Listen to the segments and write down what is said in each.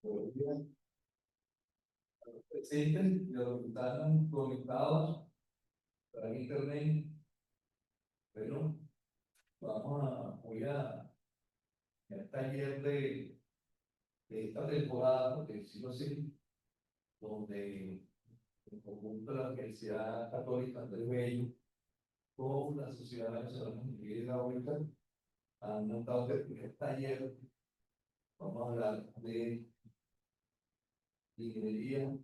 Buenos días a los presentes y a los que están conectados para internet. Bueno, voy a el taller de esta temporada, porque decirlo así, donde en conjunto la Universidad Católica Andrés Bello con la Sociedad Venezolana de Ingeniería Hidráulica han montado el primer taller. Vamos a hablar de ingeniería,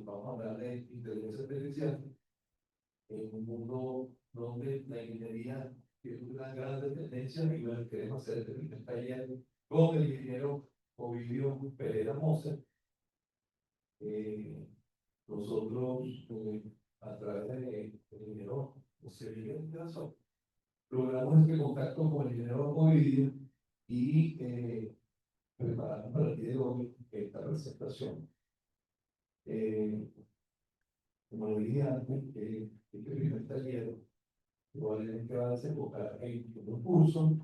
vamos a hablar de inteligencia artificial en un mundo donde la ingeniería tiene una gran tendencia y bueno, queremos hacer este primer taller con el ingeniero Ovidio Pereira Moser. Nosotros, a través del ingeniero José Miguel Grazo, logramos este contacto con el ingeniero Ovidio y preparamos para el día de hoy esta presentación. Como lo dije antes, este primer taller probablemente va a desembocar en un curso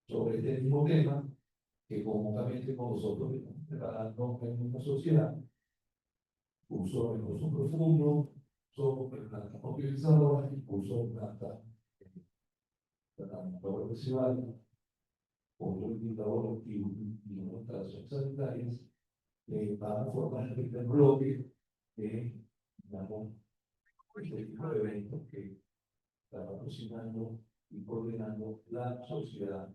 sobre este mismo tema que conjuntamente con nosotros estamos preparando en nuestra sociedad, curso de curso profundo sobre plantas utilizadoras y curso de plantas profesional, con un indicador y una instalación sanitarias, para formar el primer bloque de, digamos, este tipo de eventos que está patrocinando y coordinando la sociedad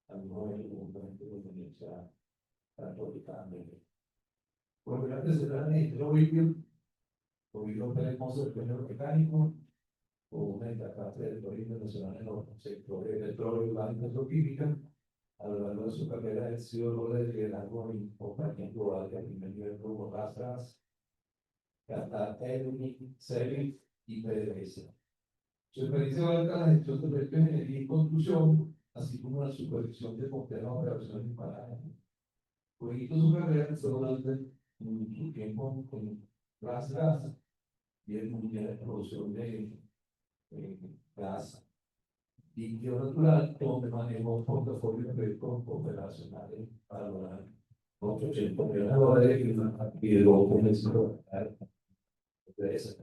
a nivel de conjuntamente con la Universidad Católica Andrés Bello. Bueno, voy a presentar a este Ovidio Pérez Moser, ingeniero mecánico, con una destacada trayectoria internacional en los sectores de petróleo y gas y petroquímica. A lo largo de su carrera ha sido rol de liderazgo en compañías globales de primer nivel como Rastras, Qatar Airways, Cebit y PDVSA. Su experiencia abarca la gestión de proyectos de ingeniería y construcción, así como la supervisión de complejas operaciones en paradas. Por su carrera fue durante su tiempo con Gas y el mundial de producción de gas líquido natural, donde manejó un portafolio de proyectos operacionales para lograr $800 millones y luego comenzó a de esa.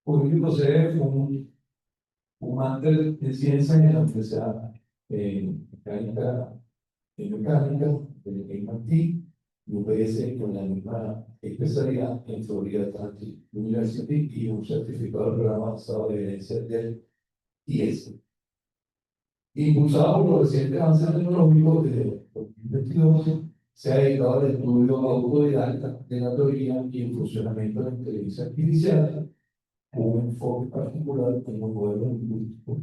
Por último, posee un máster de ciencia en la Universidad mecánica de MIT y UPS con la misma especialidad en Florida Atlantic University y un certificado de programa basado en evidencia del IES. Impulsado por los recientes avances tecnológicos desde 2022, se ha dedicado al estudio autodidacta de la teoría y el funcionamiento de la inteligencia artificial, con un enfoque particular en los modelos lingüísticos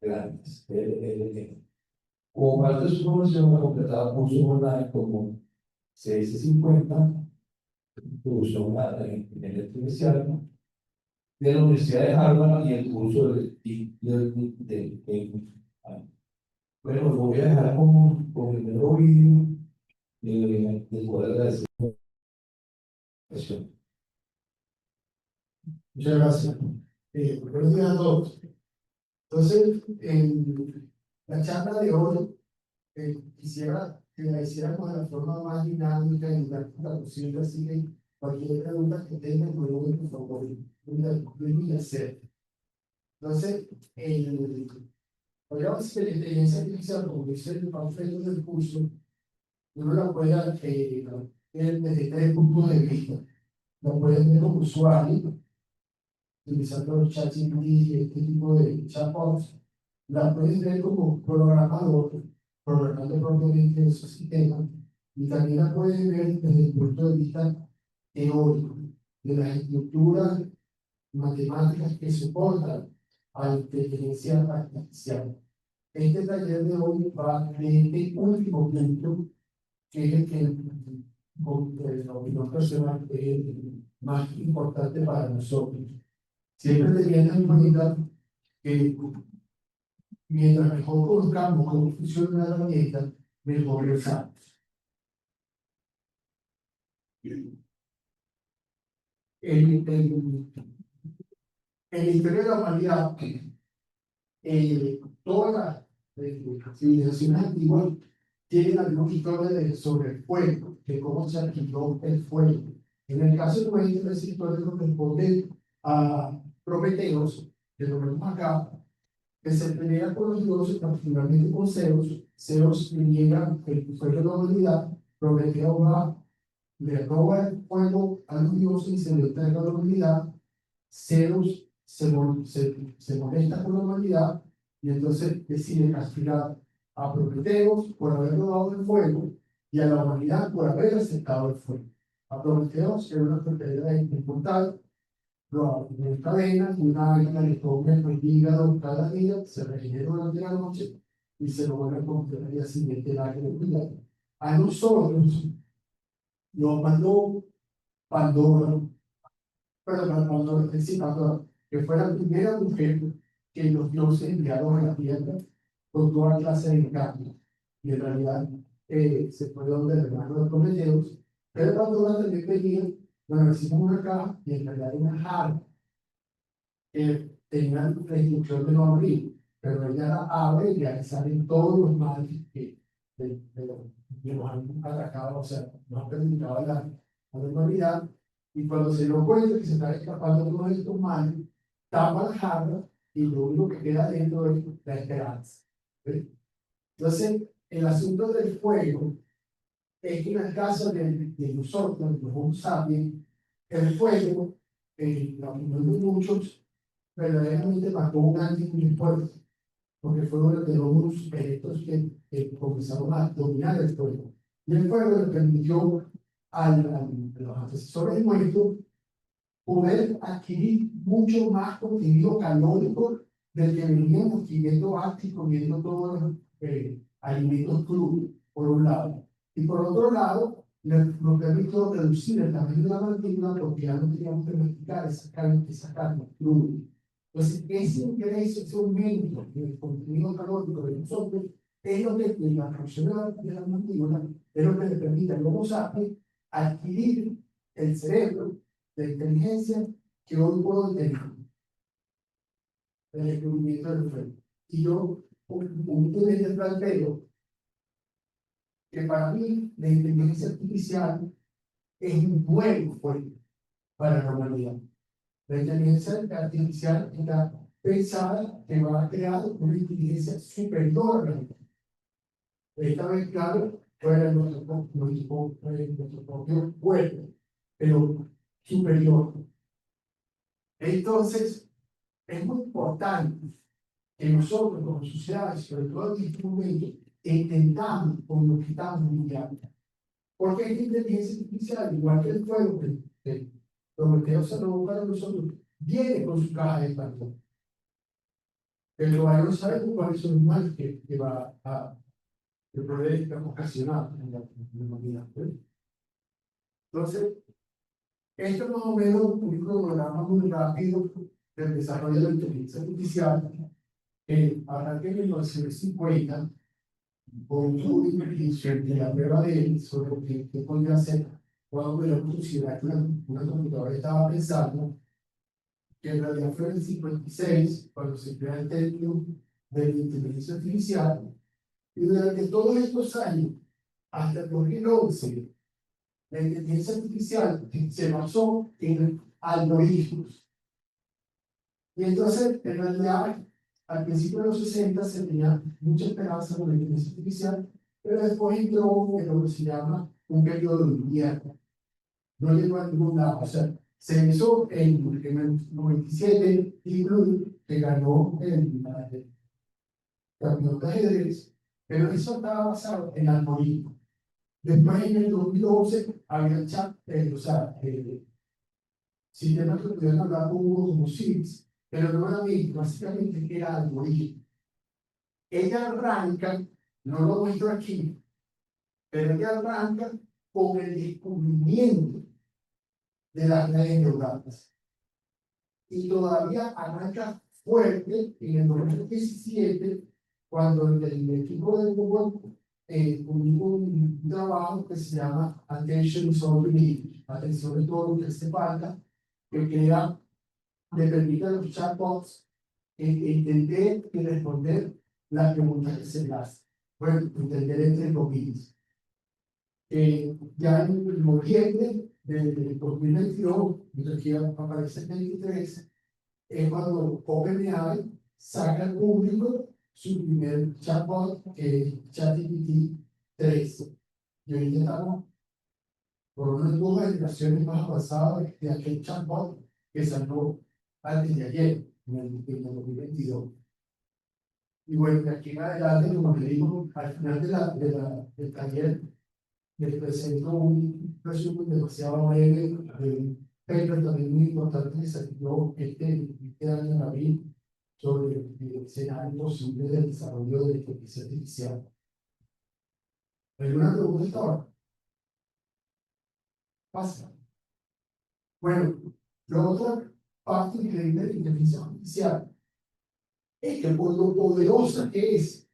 grandes, LLM. Como parte de su formación, ha completado cursos online como CS50, Introducción a la Ingeniería Artificial, de la Universidad de Harvard y el curso de Deep Learning de bueno, lo voy a dejar con el nuevo vídeo de poder agradecer. Muchas gracias. Buenos días a todos. Entonces, en la charla de hoy, quisiera que la hiciéramos de la forma más dinámica y didáctica posible, así que cualquier pregunta que tengan, por favor, pueden hacer. Entonces, podríamos decir que la inteligencia artificial, como dice el panfleto del curso, uno la puede ver desde 3 puntos de vista. La pueden ver como usuario, utilizando los chats y este tipo de chatbots. La pueden ver como programador, programando propiamente esos sistemas. Y también la pueden ver desde el punto de vista teórico, de las estructuras matemáticas que soportan a la inteligencia artificial. Este taller de hoy va de este último punto, que es el que, con la opinión personal, es el más importante para nosotros. Siempre teniendo en cuenta que mientras mejor conozcamos cómo funciona una herramienta, mejor lo usamos. En la historia de la humanidad, todas las civilizaciones antiguas tienen alguna historia sobre el fuego, de cómo se adquirió el fuego. En el caso nuestro, esa historia corresponde a Prometeos, que lo vemos acá, que se pelea con los dioses, particularmente con Zeus. Zeus le niega el fuego de la humanidad, Prometeo va, le roba el fuego a los dioses y se lo entrega a la humanidad. Zeus se molesta con la humanidad y entonces decide castigar a Prometeus por haber robado el fuego y a la humanidad por haber aceptado el fuego. A Prometeus, que era una propiedad importante, lo encadena, una águila le come el hígado cada día, se regenera durante la noche y se lo vuelve a comer al día siguiente el águila. A nosotros nos mandó Pandora, perdón, Pandora, sí, Pandora, que fue la primera mujer que los dioses enviaron a la tierra con toda clase de encantos. Y en realidad se fue donde el hermano de Prometeus, pero Pandora también venía, bueno, hicimos una caja y en realidad una jarra tenía la instrucción de no abrir, pero ella la abre y ahí salen todos los males que nos han atacado, o sea, nos han perjudicado a la humanidad. Y cuando se dio cuenta que se está escapando uno de estos males, tapa la jarra y lo único que queda dentro es la esperanza. ¿Ves? Entonces, el asunto del fuego es que en el caso de nosotros, los Homo sapiens, el fuego, la opinión de muchos, verdaderamente marcó un antes y un después, porque fue uno de los sujetos que comenzaron a dominar el fuego. Y el fuego le permitió a los antecesores nuestros poder adquirir mucho más contenido calórico del que veníamos adquiriendo antes y comiendo todos los alimentos crudos, por un lado. Y por otro lado, nos permitió reducir el tamaño de la mandíbula porque ya no teníamos que masticar esa carne cruda. Entonces, ese ingreso, ese aumento del contenido calórico de nosotros es lo que la función de la mandíbula es lo que le permite al Homo sapiens adquirir el cerebro de inteligencia que hoy puedo tener, el descubrimiento del fuego. Y yo, un planteo que para mí la inteligencia artificial es un buen fuego para la humanidad. La inteligencia artificial está pensada que va a crear una inteligencia superior a la humanidad. Esta vez, claro, fuera nuestro propio cuerpo, pero superior. Entonces, es muy importante que nosotros, como sociedad, sobre todo en este momento, entendamos con lo que estamos lidiando. Porque esta inteligencia artificial, igual que el fuego que Prometeo se robó para nosotros, viene con su caja de Pandora. Pero ahí no sabemos cuáles son los males que va a poder ocasionar en la humanidad. Entonces, esto más o menos un programa muy rápido del desarrollo de la inteligencia artificial que arranca en 1950 con Turing y la prueba de él sobre qué podía hacer cuando la posibilidad que una computadora estaba pensando, que en realidad fue en el 56 cuando se crea el término de la inteligencia artificial. Y durante todos estos años, hasta el 2011, la inteligencia artificial se basó en algoritmos. Y entonces, en realidad, al principio de los 60 se tenía mucha esperanza con la inteligencia artificial, pero después entró en lo que se llama un periodo de invierno. No llegó a ningún lado. O sea, se hizo en el 97 Deep Blue, que ganó el campeonato de ajedrez, pero eso estaba basado en algoritmos. Después, en el 2011, había chat, o sea, sistemas que pudieran hablar con uno como SIGs, pero no era mismo, básicamente era algoritmo. Ella arranca, no lo muestro aquí, pero ella arranca con el descubrimiento de las redes neurales. Y todavía arranca fuerte en el 2017, cuando el equipo de Google publicó un trabajo que se llama Attention is all we need, atención de todo lo que hace falta, que crea, le permite a los chatbots entender y responder las preguntas que se le hacen. bueno, entender entre comillas. Ya en noviembre del 2022, y aquí aparece el 23, es cuando OpenAI saca al público su primer chatbot, que es ChatGPT 3. Y ahorita estamos por unas 2 generaciones más avanzadas de aquel chatbot que salió antes de ayer, en el 2022. Y bueno, de aquí en adelante, como le digo, al final del taller, les presento un resumen demasiado breve de un paper también muy importante que salió este año en abril sobre el escenario posible del desarrollo de inteligencia artificial. ¿Alguna pregunta hasta ahora? Pasa. Bueno, la otra parte increíble de la inteligencia artificial es que por lo poderosa que es,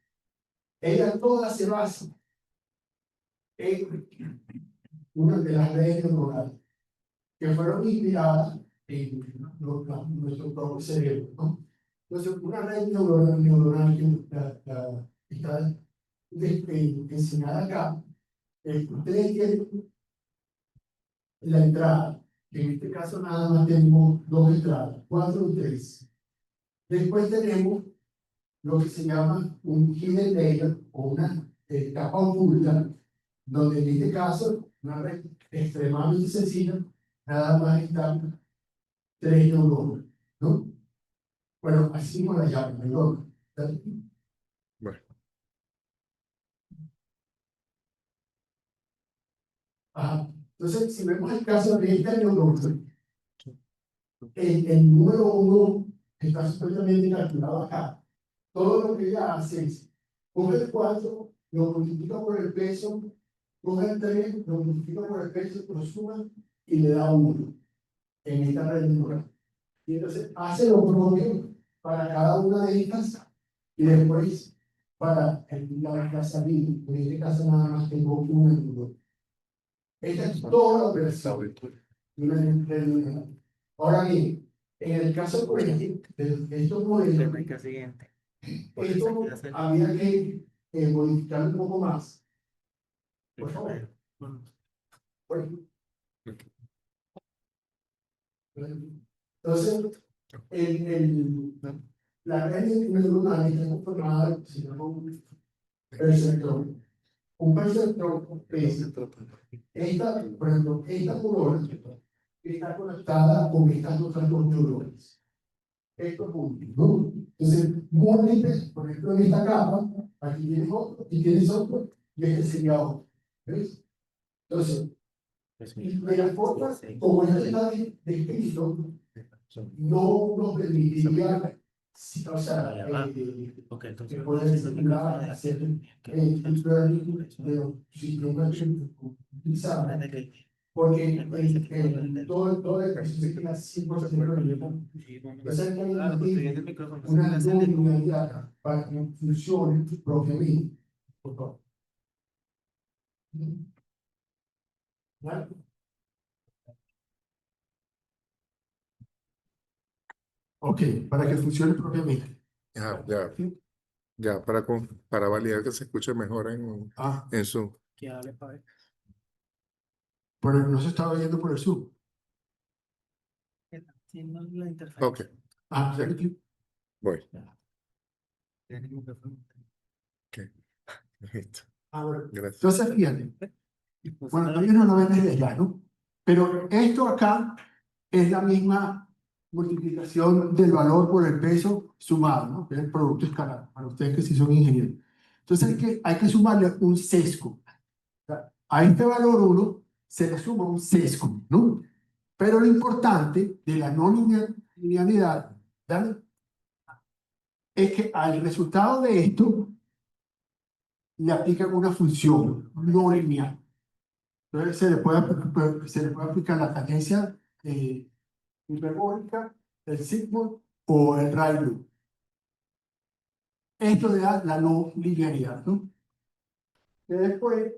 ella toda se basa en una de las redes neuronales que fueron inspiradas en nuestro propio cerebro, ¿no? Entonces, una red neuronal que está enseñada acá, ustedes tienen la entrada, que en este caso nada más tenemos 2 entradas, 4 y 3. Después tenemos lo que se llama un hidden layer o una capa oculta, donde en este caso, una red extremadamente sencilla, nada más están 3 neuronas, ¿no? Bueno, así como la llaman, neuronas. Bueno, Ajá. Entonces, si vemos el caso de esta neurona, el número 1 está supuestamente calculado acá. Todo lo que ella hace es, coge el 4, lo multiplica por el peso, coge el 3, lo multiplica por el peso, lo suma y le da 1 en esta red neuronal. Y entonces hace lo propio para cada una de estas y después para la salida. En este caso nada más tengo una neurona. Esta es toda la operación de una neurona. Ahora bien, en el caso, por ejemplo, de estos modelos, esto había que modificar un poco más. Por favor. Bueno, entonces, la red neuronal está conformada de se llama un perceptor. Un perceptor es esta, por ejemplo, esta neurona está conectada con estas otras 2 neuronas. Estos puntos, ¿no? Entonces, múltiples, por ejemplo, en esta capa, aquí tienes otro, y tienes otro, y este sería otro. ¿Ves? Entonces, de la forma como ya está descrito, no nos permitiría, o sea, poder simular, hacer el learning de los sistemas utilizados, porque todo el proceso queda 100% remoto. O sea, que hay una no linealidad para que funcione propiamente. Por favor. ¿Vale? Ok, para que funcione propiamente. ya para validar que se escuche mejor en Zoom. Pero no se está oyendo por el Zoom. Ok, ¿Sí? voy. Ok, listo. Ahora, Gracias. entonces, fíjate. Bueno, ellos no lo ven desde allá, ¿no? Pero esto acá es la misma multiplicación del valor por el peso sumado, ¿no? Que es el producto escalar, para ustedes que sí son ingenieros. Entonces hay que sumarle un sesgo. O sea, a este valor 1 se le suma un sesgo, ¿no? Pero lo importante de la no linealidad, ¿vale? Es que al resultado de esto le aplican una función no lineal. Entonces se le puede aplicar la tangencia hiperbólica, el sigmoid o el radio. Esto le da la no linealidad, ¿no? Que después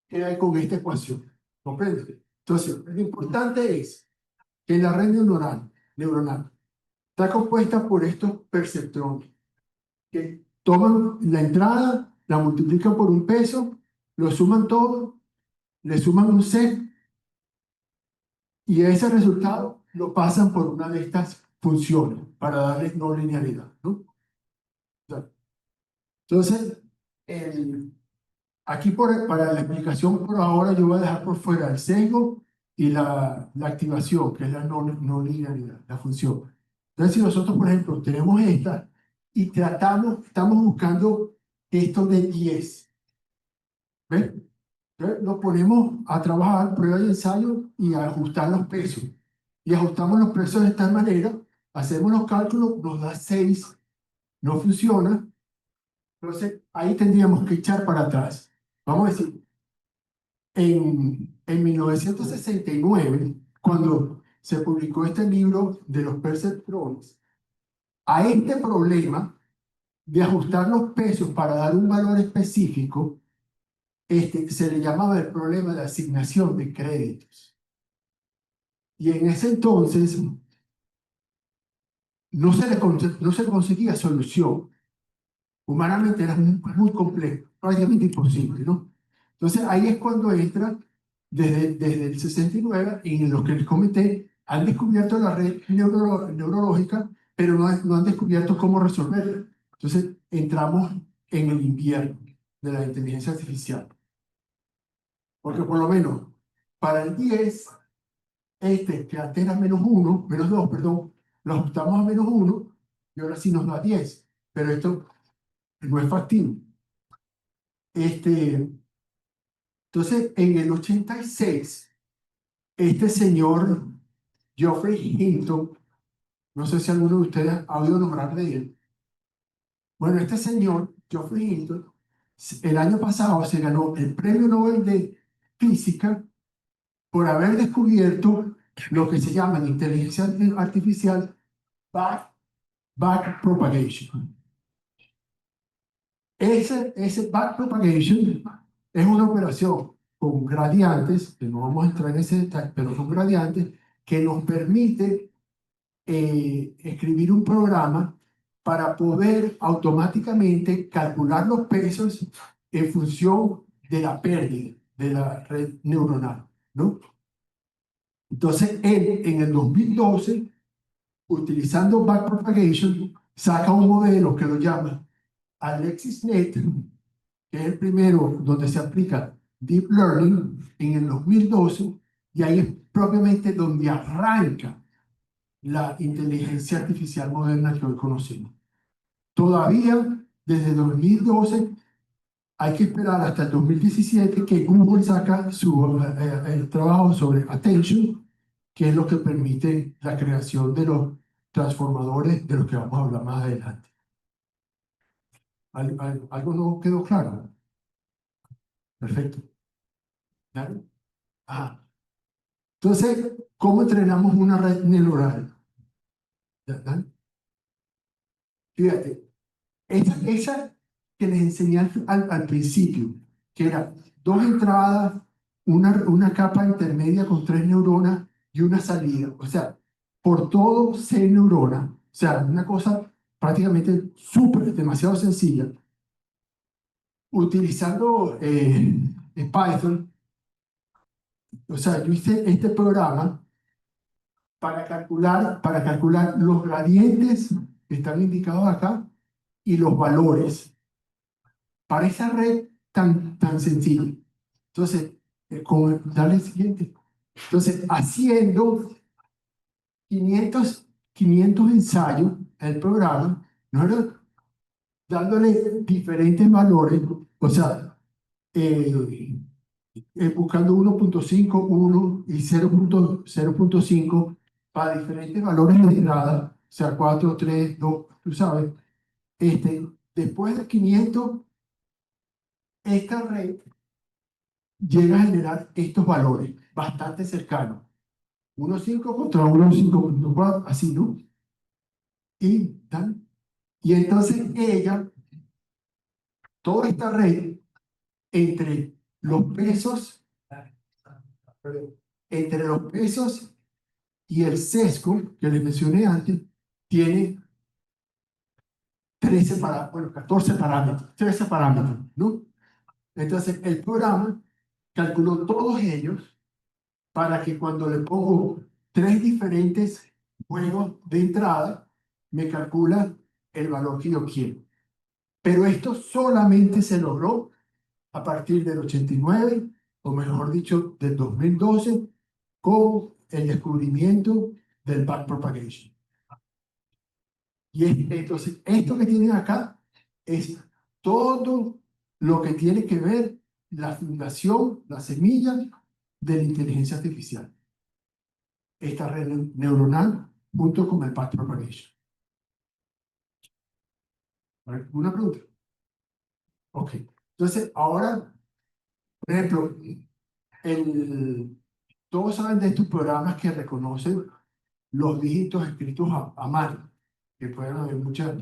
queda con esta ecuación. ¿Comprende? Entonces, lo importante es que la red neuronal está compuesta por estos perceptrones que toman la entrada la multiplican por un peso, lo suman todo, le suman un set y ese resultado lo pasan por una de estas funciones para darle no linealidad, ¿no? Entonces, aquí para la explicación por ahora yo voy a dejar por fuera el sesgo y la activación, que es la no linealidad, la función. Entonces, si nosotros, por ejemplo, tenemos esta y estamos buscando esto de 10, ¿ves? Entonces, nos ponemos a trabajar prueba y ensayo y a ajustar los pesos. Y ajustamos los pesos de esta manera, hacemos los cálculos, nos da 6, no funciona. Entonces, ahí tendríamos que echar para atrás. Vamos a decir, en 1969, cuando se publicó este libro de los perceptrones, a este problema de ajustar los pesos para dar un valor específico, se le llamaba el problema de asignación de créditos. Y en ese entonces no se conseguía solución. Humanamente era muy complejo, prácticamente imposible, ¿no? Entonces ahí es cuando entra, desde el 69, y en lo que les comenté, han descubierto la red neurológica, pero no han descubierto cómo resolverla. Entonces entramos en el invierno de la inteligencia artificial. Porque por lo menos para el 10, que antes era -2, perdón, lo ajustamos a -1 y ahora sí nos da 10. Pero esto no es factible. Entonces, en el 86, este señor Geoffrey Hinton, no sé si alguno de ustedes ha oído nombrar de él. Bueno, este señor, Geoffrey Hinton, el año pasado se ganó el Premio Nobel de Física por haber descubierto lo que se llama en inteligencia artificial backpropagation. Ese backpropagation es una operación con gradientes, que no vamos a entrar en ese detalle, pero con gradientes, que nos permite escribir un programa para poder automáticamente calcular los pesos en función de la pérdida de la red neuronal, ¿no? Entonces, él en el 2012, utilizando backpropagation, saca un modelo que lo llama AlexisNet, que es el primero donde se aplica Deep Learning en el 2012, y ahí es propiamente donde arranca la inteligencia artificial moderna que hoy conocemos. Todavía, desde 2012, hay que esperar hasta el 2017 que Google saca el trabajo sobre Attention, que es lo que permite la creación de los transformadores de los que vamos a hablar más adelante. ¿Algo no quedó claro? Perfecto. ¿Claro? Ah. Entonces, ¿cómo entrenamos una red neuronal? ¿Verdad? Fíjate, esa que les enseñé al principio, que era 2 entradas, una capa intermedia con 3 neuronas y una salida. O sea, por todo 6 neuronas. O sea, una cosa prácticamente demasiado sencilla. Utilizando Python, o sea, yo hice este programa para calcular los gradientes que están indicados acá y los valores para esa red tan sencilla. Entonces, dale el siguiente. Entonces, haciendo 500 ensayos el programa, ¿no? Dándole diferentes valores, o sea, buscando 1.5, 1 y 0.5 para diferentes valores de entrada, o sea, 4, 3, 2, tú sabes. Después de 500, esta red llega a generar estos valores bastante cercanos. 1.5 contra 1.5.4, así, ¿no? Y entonces toda esta red, entre los pesos, entre los pesos y el sesgo que les mencioné antes, tiene 14 parámetros, 13 parámetros, ¿no? Entonces, el programa calculó todos ellos para que cuando le pongo 3 diferentes juegos de entrada, me calcula el valor que yo quiero. Pero esto solamente se logró a partir del 89, o mejor dicho, del 2012, con el descubrimiento del backpropagation. Entonces, esto que tienen acá es todo lo que tiene que ver la fundación, la semilla de la inteligencia artificial. Esta red neuronal junto con el backpropagation. ¿Alguna pregunta? Ok. Entonces, ahora, por ejemplo, todos saben de estos programas que reconocen los dígitos escritos a mano, que pueden haber muchas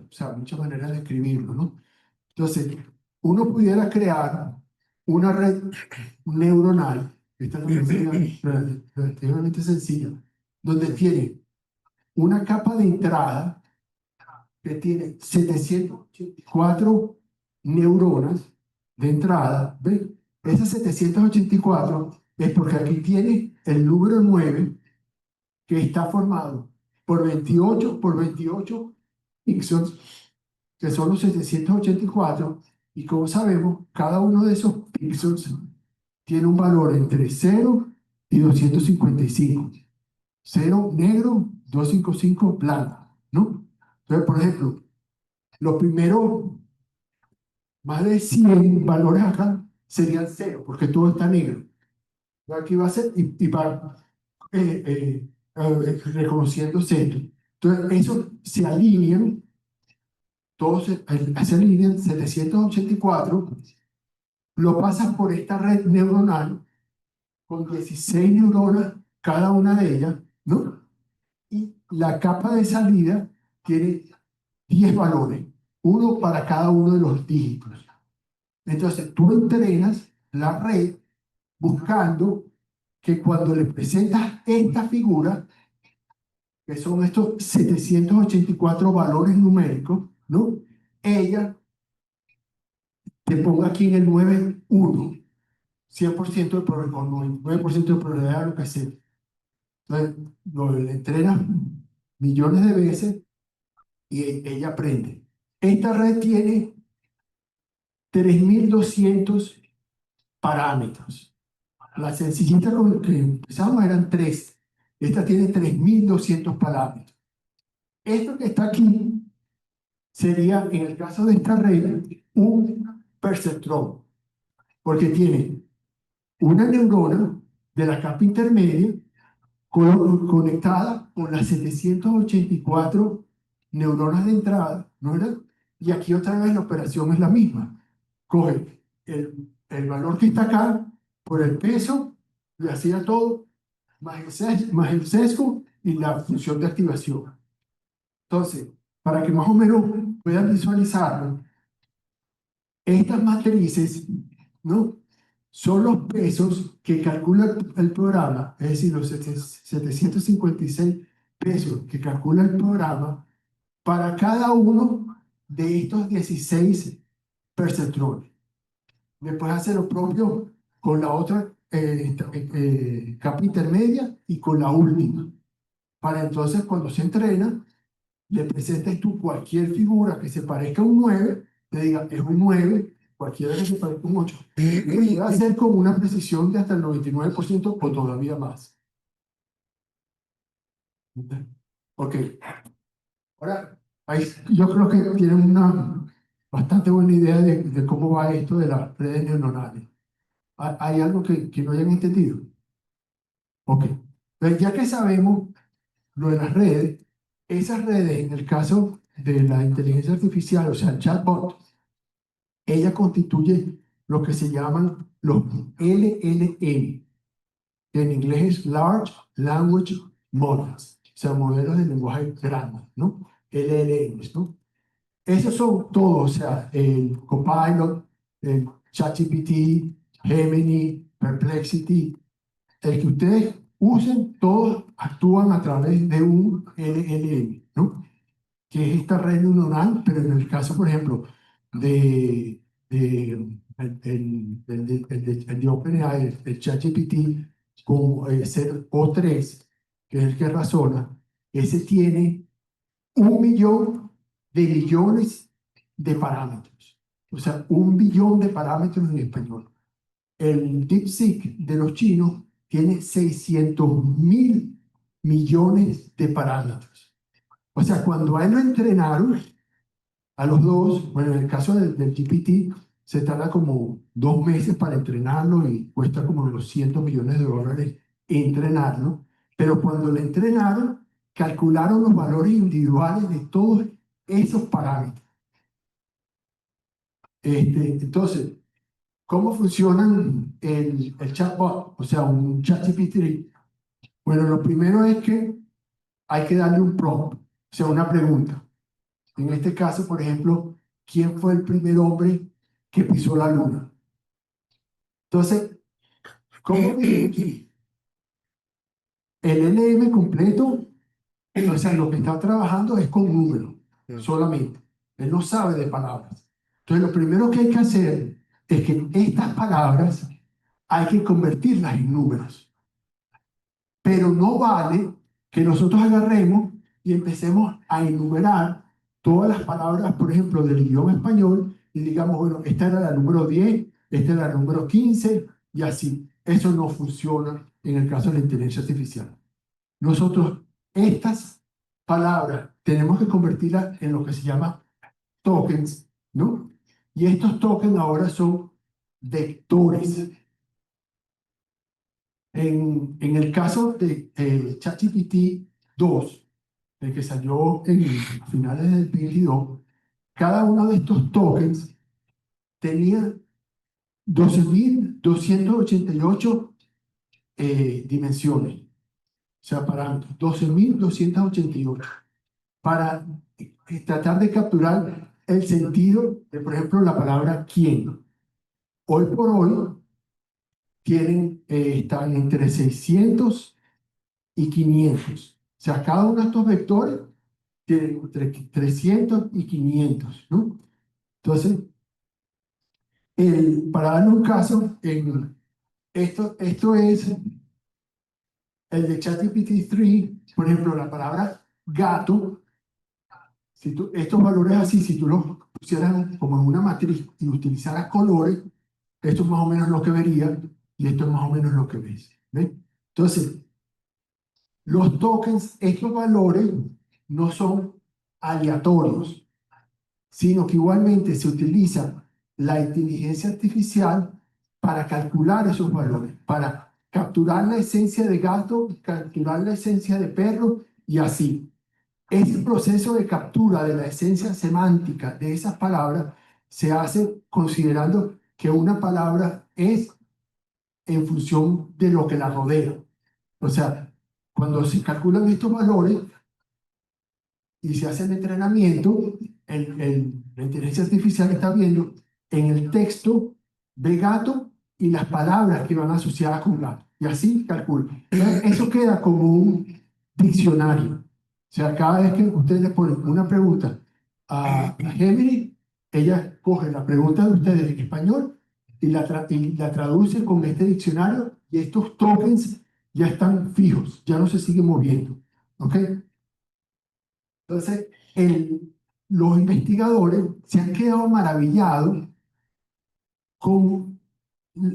maneras de escribirlo, ¿no? Entonces, uno pudiera crear una red neuronal, esta es relativamente sencilla, donde tiene una capa de entrada que tiene 784 neuronas de entrada, ¿ven? Esas 784 es porque aquí tiene el número 9 que está formado por 28 píxeles, que son los 784, y como sabemos, cada uno de esos píxeles tiene un valor entre 0 y 255. 0 negro, 255 blanco, ¿no? Entonces, por ejemplo, los primeros más de 100 valores acá serían 0, porque todo está negro. Aquí va a ser, y para reconociendo centro. Entonces, eso se alinean, todos se alinean 784, lo pasan por esta red neuronal con 16 neuronas, cada una de ellas, ¿no? Y la capa de salida tiene 10 valores, uno para cada uno de los dígitos. Entonces, tú entrenas la red buscando que cuando le presentas esta figura, que son estos 784 valores numéricos, ¿no? Ella te ponga aquí en el 9,1, 100% de probabilidad, 99% de probabilidad, lo que sea. Entonces, lo entrenas millones de veces y ella aprende. Esta red tiene 3.200 parámetros. La sencillita con la que empezamos eran 3. Esta tiene 3.200 parámetros. Esto que está aquí sería, en el caso de esta red, un perceptrón, porque tiene una neurona de la capa intermedia conectada con las 784 neuronas de entrada, ¿no es verdad? Y aquí otra vez la operación es la misma. Coge el valor que está acá por el peso, le hacía todo, más el sesgo y la función de activación. Entonces, para que más o menos puedan visualizarlo, estas matrices, ¿no? Son los pesos que calcula el programa, es decir, los 756 pesos que calcula el programa para cada uno de estos 16 perceptrones. Después hace lo propio con la otra capa intermedia y con la última. Para entonces, cuando se entrena, le presentes tú cualquier figura que se parezca a un 9, le diga, es un 9, cualquiera que se parezca a un 8. Y va a ser con una precisión de hasta el 99% o todavía más. Ok. Ahora, yo creo que tienen una bastante buena idea de cómo va esto de las redes neuronales. ¿Hay algo que no hayan entendido? Ok. Entonces, ya que sabemos lo de las redes, esas redes, en el caso de la inteligencia artificial, o sea, el chatbot, ella constituye lo que se llaman los LLM, que en inglés es Large Language Models, o sea, modelos de lenguaje grande, ¿no? LLMs, ¿no? Esos son todos, o sea, el Copilot, el ChatGPT, Gemini, Perplexity, el que ustedes usen, todos actúan a través de un LLM, ¿no? que es esta red neuronal, pero en el caso, por ejemplo, el de OpenAI, el ChatGPT, con ser O3, que es el que razona, ese tiene 1 millón de millones de parámetros. O sea, 1 billón de parámetros en español. El DeepSeek de los chinos tiene 600.000 millones de parámetros. O sea, cuando a él lo entrenaron, a los dos, bueno, en el caso del GPT, se tarda como 2 meses para entrenarlo y cuesta como unos $200 millones entrenarlo. Pero cuando lo entrenaron, calcularon los valores individuales de todos esos parámetros. Entonces, ¿cómo funcionan el chatbot? O sea, un ChatGPT. Bueno, lo primero es que hay que darle un prompt, o sea, una pregunta. En este caso, por ejemplo, ¿quién fue el primer hombre que pisó la luna? Entonces, ¿cómo dice? El LM completo, o sea, lo que está trabajando es con números solamente. Él no sabe de palabras. Entonces, lo primero que hay que hacer es que estas palabras hay que convertirlas en números. Pero no vale que nosotros agarremos y empecemos a enumerar todas las palabras, por ejemplo, del idioma español y digamos, bueno, esta era la número 10, esta era la número 15 y así. Eso no funciona en el caso de la inteligencia artificial. Nosotros estas palabras tenemos que convertirlas en lo que se llama tokens, ¿no? Y estos tokens ahora son vectores. En el caso de ChatGPT 2, el que salió en finales del 22, cada uno de estos tokens tenía 12.288 dimensiones, o sea, parámetros, 12.288, para tratar de capturar el sentido de, por ejemplo, la palabra quién. Hoy por hoy están entre 600 y 500. O sea, cada uno de estos vectores tiene entre 300 y 500, ¿no? Entonces, para darle un caso, esto es el de ChatGPT 3, por ejemplo, la palabra gato, estos valores así, si tú los pusieras como en una matriz y utilizaras colores, esto es más o menos lo que verías y esto es más o menos lo que ves. ¿Ves? Entonces, los tokens, estos valores no son aleatorios, sino que igualmente se utiliza la inteligencia artificial para calcular esos valores, para capturar la esencia de gato, capturar la esencia de perro y así. Ese proceso de captura de la esencia semántica de esas palabras se hace considerando que una palabra es en función de lo que la rodea. O sea, cuando se calculan estos valores y se hace el entrenamiento, la inteligencia artificial está viendo en el texto ve gato y las palabras que van asociadas con gato. Y así calcula. Eso queda como un diccionario. O sea, cada vez que ustedes le ponen una pregunta a Gemini, ella coge la pregunta de ustedes en español y la traduce con este diccionario y estos tokens ya están fijos, ya no se siguen moviendo. ¿Ok? Entonces, los investigadores se han quedado maravillados con,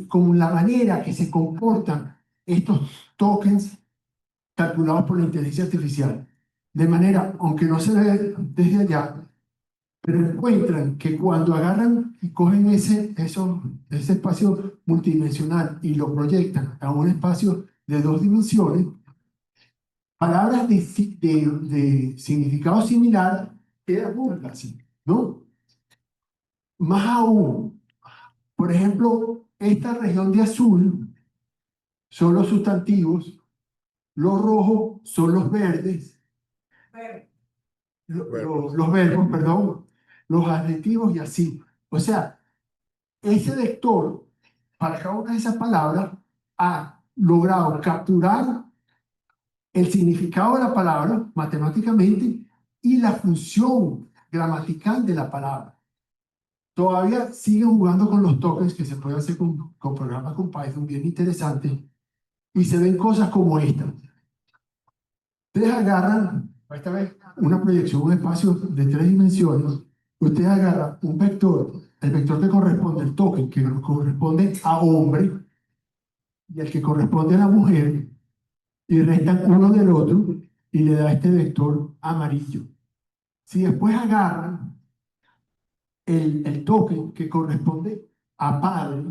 con la manera que se comportan estos tokens calculados por la inteligencia artificial. De manera, aunque no se ve desde allá, pero encuentran que cuando agarran y cogen ese espacio multidimensional y lo proyectan a un espacio de 2 dimensiones, palabras de significado similar quedan juntas, ¿no? Más aún, por ejemplo, esta región de azul son los sustantivos, los rojos son los verdes, los verbos, perdón, los adjetivos y así. O sea, ese vector para cada una de esas palabras ha logrado capturar el significado de la palabra matemáticamente y la función gramatical de la palabra. Todavía siguen jugando con los tokens que se puede hacer con programas con Python bien interesantes y se ven cosas como esta. Ustedes agarran, esta vez, una proyección, un espacio de 3 dimensiones. Ustedes agarran un vector, el vector que corresponde al token, que corresponde a hombre, y el que corresponde a la mujer, y restan uno del otro, y le da este vector amarillo. Si después agarran el token que corresponde a padre,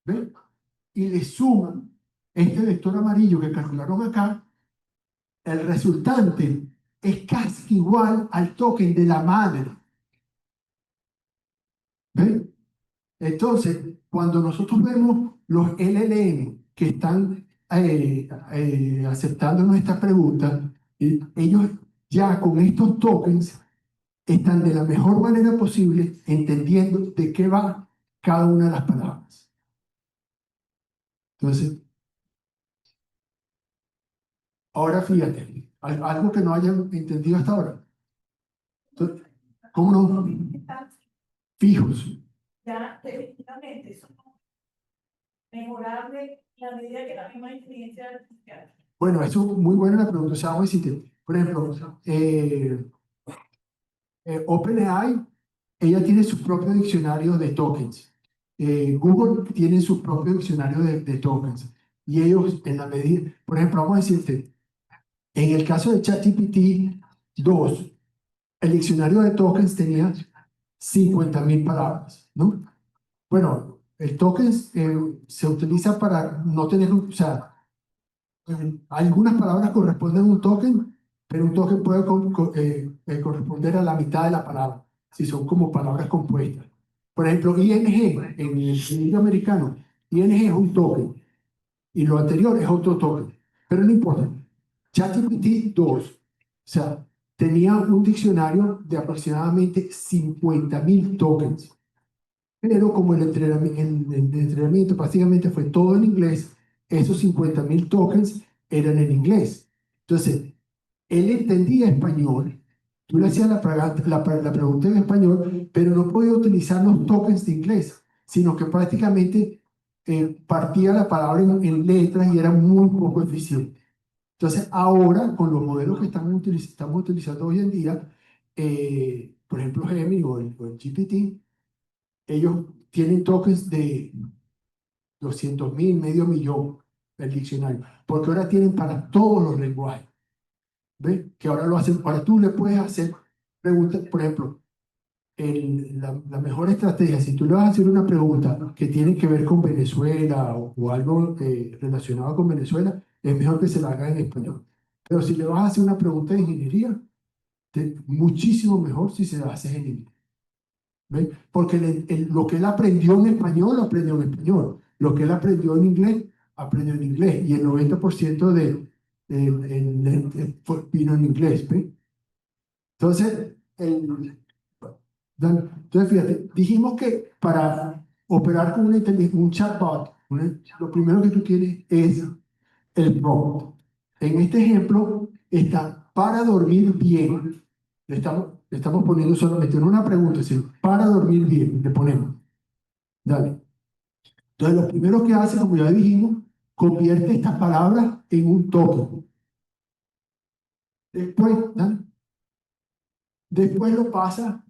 ¿ven? Y le suman este vector amarillo que calcularon acá, el resultante es casi igual al token de la madre. ¿Ven? Entonces, cuando nosotros vemos los LLM que están aceptando nuestras preguntas, ellos ya con estos tokens están de la mejor manera posible entendiendo de qué va cada una de las palabras. Entonces, ahora fíjate, algo que no hayan entendido hasta ahora. Entonces, ¿cómo no? Fijos. Ya definitivamente eso mejorable a la medida que la misma inteligencia artificial. Bueno, eso es muy buena la pregunta. O sea, vamos a decirte, por ejemplo, OpenAI, ella tiene su propio diccionario de tokens. Google tiene su propio diccionario de tokens. Y ellos, en la medida, por ejemplo, vamos a decirte, en el caso de ChatGPT 2, el diccionario de tokens tenía 50.000 palabras, ¿no? Bueno, el token se utiliza para no tener, o sea, algunas palabras corresponden a un token, pero un token puede corresponder a la mitad de la palabra, si son como palabras compuestas. Por ejemplo, ING, en el idioma americano, ING es un token, y lo anterior es otro token, pero no importa. ChatGPT 2, o sea, tenía un diccionario de aproximadamente 50.000 tokens. Pero como el entrenamiento prácticamente fue todo en inglés, esos 50.000 tokens eran en inglés. Entonces, él entendía español, tú le hacías la pregunta en español, pero no podía utilizar los tokens de inglés, sino que prácticamente partía la palabra en letras y era muy poco eficiente. Entonces, ahora, con los modelos que estamos utilizando hoy en día, por ejemplo, Gemini o el GPT, ellos tienen tokens de 200.000, medio millón el diccionario, porque ahora tienen para todos los lenguajes. ¿Ves? Que ahora lo hacen, ahora tú le puedes hacer preguntas, por ejemplo, la mejor estrategia, si tú le vas a hacer una pregunta que tiene que ver con Venezuela o algo relacionado con Venezuela, es mejor que se la haga en español. Pero si le vas a hacer una pregunta de ingeniería, muchísimo mejor si se la haces en inglés. ¿Ves? Porque lo que él aprendió en español, lo aprendió en español. Lo que él aprendió en inglés, aprendió en inglés. Y el 90% vino en inglés. ¿Ves? Entonces, entonces, fíjate, dijimos que para operar con un chatbot, lo primero que tú quieres es el prompt. En este ejemplo está para dormir bien. Le estamos poniendo solamente una pregunta, es decir, para dormir bien, le ponemos. Dale. Entonces, lo primero que hace, como ya dijimos, convierte estas palabras en un token. Después, ¿dale? Después lo pasa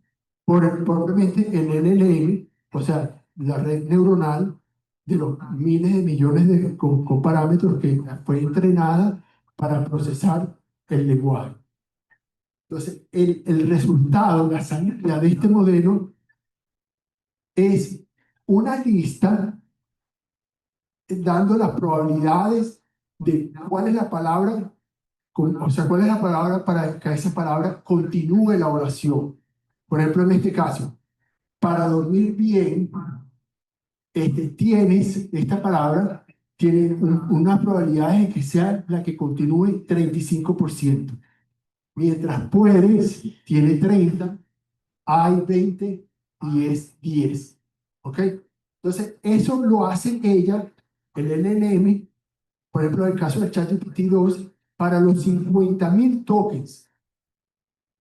probablemente el LLM, o sea, la red neuronal de los miles de millones con parámetros que fue entrenada para procesar el lenguaje. Entonces, el resultado, la salida de este modelo es una lista dando las probabilidades de cuál es la palabra, o sea, cuál es la palabra para que esa palabra continúe la oración. Por ejemplo, en este caso, para dormir bien, tienes esta palabra, tiene unas probabilidades de que sea la que continúe 35%. Mientras puedes, tiene 30, hay 20 y es 10. ¿Ok? Entonces, eso lo hace ella, el LLM, por ejemplo, en el caso del ChatGPT 2, para los 50.000 tokens.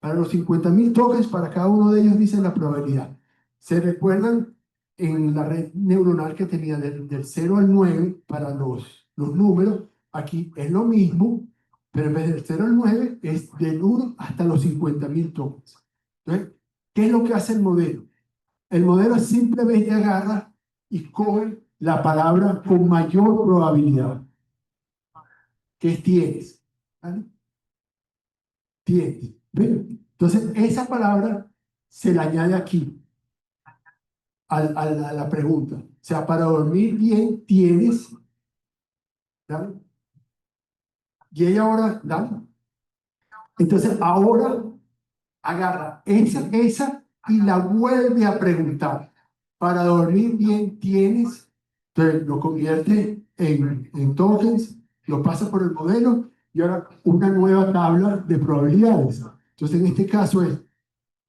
Para los 50.000 tokens, para cada uno de ellos dice la probabilidad. ¿Se recuerdan en la red neuronal que tenía del 0 al 9 para los números? Aquí es lo mismo, pero en vez del 0 al 9 es del 1 hasta los 50.000 tokens. Entonces, ¿qué es lo que hace el modelo? El modelo simplemente agarra y coge la palabra con mayor probabilidad, que es tienes. ¿Vale? Tienes. ¿Ven? Entonces, esa palabra se le añade aquí a la pregunta. O sea, para dormir bien tienes. ¿Vale? Y ella ahora, ¿vale? Entonces, ahora agarra esa y la vuelve a preguntar. Para dormir bien tienes. Entonces, lo convierte en tokens, lo pasa por el modelo y ahora una nueva tabla de probabilidades. Entonces, en este caso es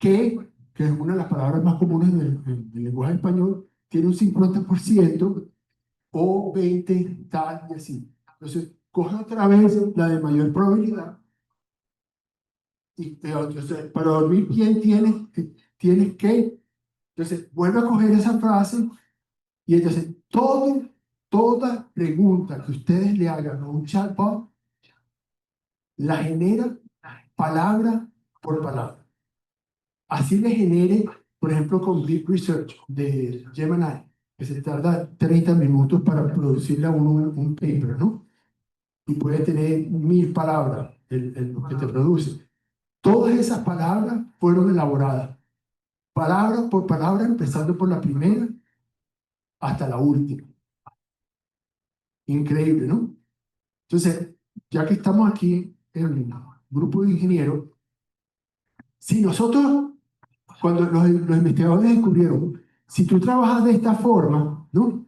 que es una de las palabras más comunes del lenguaje español, tiene un 50% o 20 tal y así. Entonces, coge otra vez la de mayor probabilidad y entonces, para dormir bien tienes que, entonces, vuelve a coger esa frase y entonces toda pregunta que ustedes le hagan a un chatbot la genera palabra por palabra. Así le genere, por ejemplo, con Deep Research de Gemini, que se tarda 30 minutos para producirle a uno un paper, ¿no? Y puede tener 1.000 palabras lo que te produce. Todas esas palabras fueron elaboradas, palabra por palabra, empezando por la primera hasta la última. Increíble, ¿no? Entonces, ya que estamos aquí en el grupo de ingenieros, si nosotros, cuando los investigadores descubrieron, si tú trabajas de esta forma, ¿no?